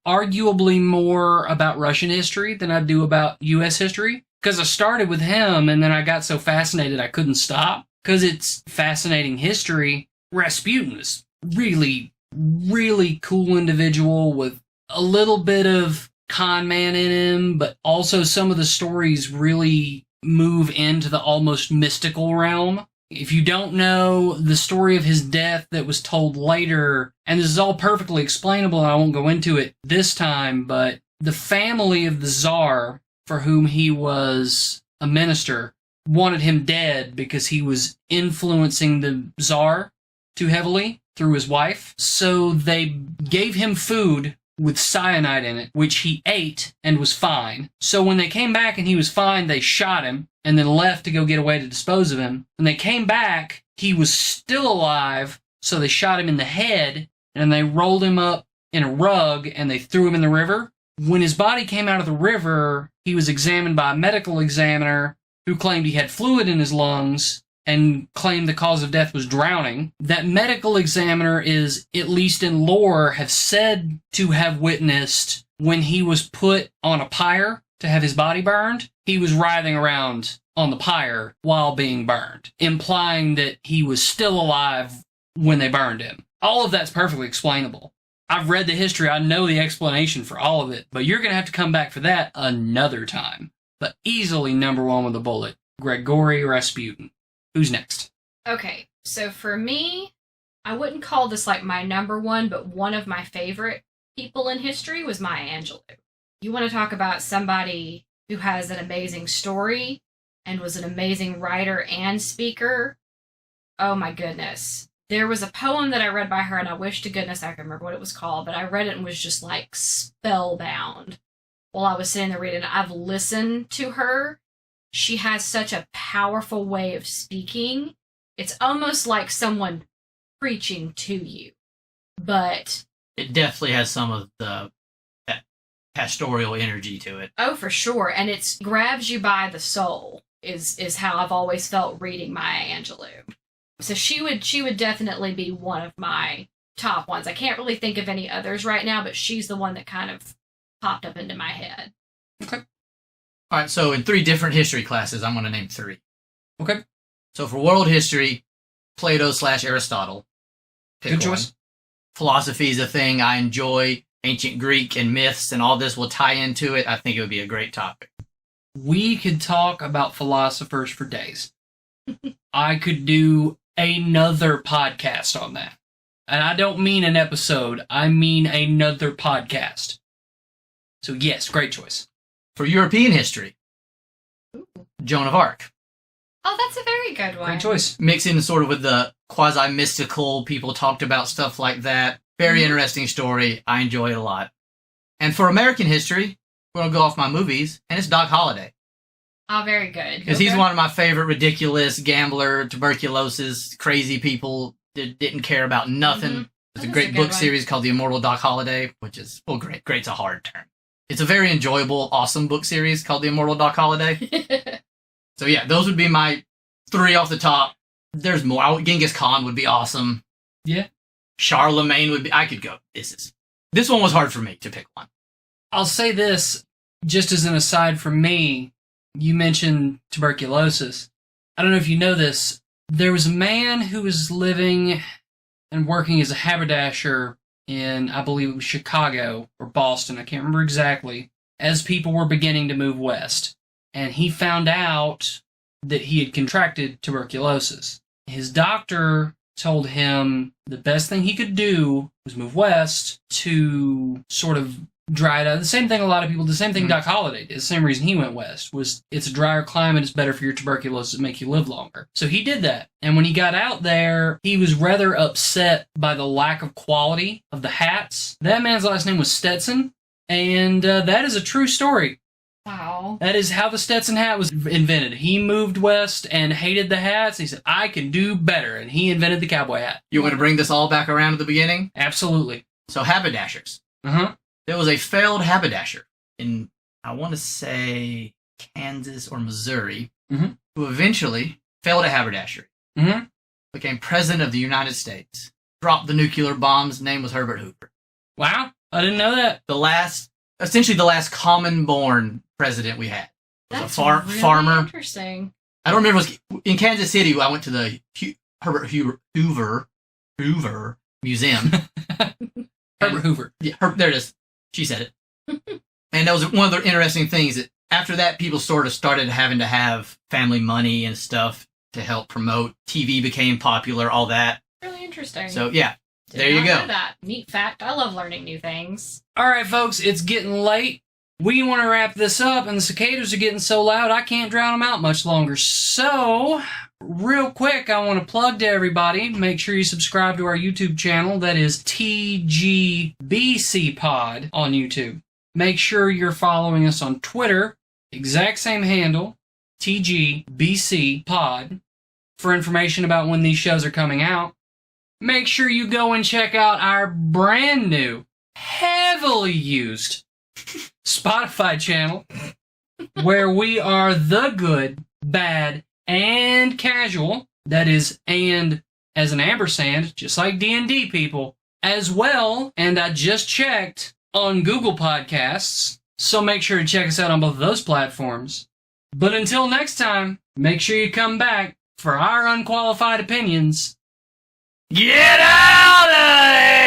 arguably more about Russian history than I do about U.S. history. Because I started with him and then I got so fascinated I couldn't stop. Because it's fascinating history. Rasputin is really, really cool individual with a little bit of con man in him, but also some of the stories really move into the almost mystical realm. If you don't know the story of his death that was told later, and this is all perfectly explainable, and I won't go into it this time, but the family of the Tsar, for whom he was a minister, wanted him dead because he was influencing the Tsar too heavily through his wife. So they gave him food with cyanide in it, which he ate and was fine. So when they came back and he was fine, they shot him and then left to go get away to dispose of him. When they came back, he was still alive, so they shot him in the head and they rolled him up in a rug and they threw him in the river. When his body came out of the river, he was examined by a medical examiner who claimed he had fluid in his lungs and claimed the cause of death was drowning. That medical examiner is, at least in lore, have said to have witnessed when he was put on a pyre to have his body burned, he was writhing around on the pyre while being burned, implying that he was still alive when they burned him. All of that's perfectly explainable. I've read the history, I know the explanation for all of it, but you're going to have to come back for that another time. But easily number 1 with a bullet, Grigory Rasputin. Who's next? Okay, so for me, I wouldn't call this like my number 1, but one of my favorite people in history was Maya Angelou. You want to talk about somebody who has an amazing story and was an amazing writer and speaker? Oh my goodness. There was a poem that I read by her, and I wish to goodness I could remember what it was called, but I read it and was just like spellbound while I was sitting there reading it. I've listened to her. She has such a powerful way of speaking. It's almost like someone preaching to you. But it definitely has some of that pastoral energy to it. Oh, for sure. And it grabs you by the soul, is how I've always felt reading Maya Angelou. So she would definitely be one of my top ones. I can't really think of any others right now, but she's the one that kind of popped up into my head. Okay. All right, so in 3 different history classes, I'm going to name 3. Okay. So for world history, Plato/Aristotle. Good choice. Philosophy is a thing I enjoy. Ancient Greek and myths and all this will tie into it. I think it would be a great topic. We could talk about philosophers for days. I could do another podcast on that. And I don't mean an episode. I mean another podcast. So yes, great choice. For European history, Joan of Arc. Oh, that's a very good one. Great choice. Mixing sort of with the quasi-mystical, people talked about stuff like that. Very interesting story. I enjoy it a lot. And for American history, we're going to go off my movies, and it's Doc Holliday. Oh, very good. Because he's one of my favorite ridiculous gambler, tuberculosis, crazy people didn't care about nothing. Mm-hmm. There's a great book series called The Immortal Doc Holliday, which is, well, great. Great's a hard term. It's a very enjoyable, awesome book series called The Immortal Doc Holliday. So yeah, those would be my 3 off the top. There's more. Genghis Khan would be awesome. Yeah. Charlemagne would be. I could go. This one was hard for me to pick one. I'll say this, just as an aside from me. You mentioned tuberculosis. I don't know if you know this. There was a man who was living and working as a haberdasher in, I believe it was Chicago or Boston, I can't remember exactly, as people were beginning to move west. And he found out that he had contracted tuberculosis. His doctor told him the best thing he could do was move west to sort of dry it out. The same thing a lot of people, the same thing Doc Holliday did, the same reason he went west, was it's a drier climate, it's better for your tuberculosis, it make you live longer. So he did that. And when he got out there, he was rather upset by the lack of quality of the hats. That man's last name was Stetson, and that is a true story. Wow. That is how the Stetson hat was invented. He moved west and hated the hats. He said, I can do better. And he invented the cowboy hat. You want to bring this all back around to the beginning? Absolutely. So haberdashers. Uh-huh. There was a failed haberdasher in, I want to say, Kansas or Missouri, who eventually failed a haberdashery, became president of the United States, dropped the nuclear bombs. Name was Herbert Hoover. Wow. I didn't know that. Essentially the last common-born president we had. That's really farmer. Interesting. I don't remember. In Kansas City, I went to the Herbert Hoover Museum. Herbert Hoover. Yeah, there it is. She said it. And that was one of the interesting things that after that, people sort of started having to have family money and stuff to help promote. TV became popular, all that. Really interesting. So, yeah. There you go. Know that. Neat fact. I love learning new things. All right, folks, it's getting late. We want to wrap this up, and the cicadas are getting so loud I can't drown them out much longer. So, real quick, I want to plug to everybody. Make sure you subscribe to our YouTube channel. That is TGBCpod on YouTube. Make sure you're following us on Twitter. Exact same handle, TGBCpod, for information about when these shows are coming out. Make sure you go and check out our brand new, heavily used Spotify channel, where we are the good, bad, and casual. That is, and as an ampersand, just like D&D people, as well. And I just checked on Google Podcasts, so make sure to check us out on both of those platforms. But until next time, make sure you come back for our unqualified opinions. Get out of here!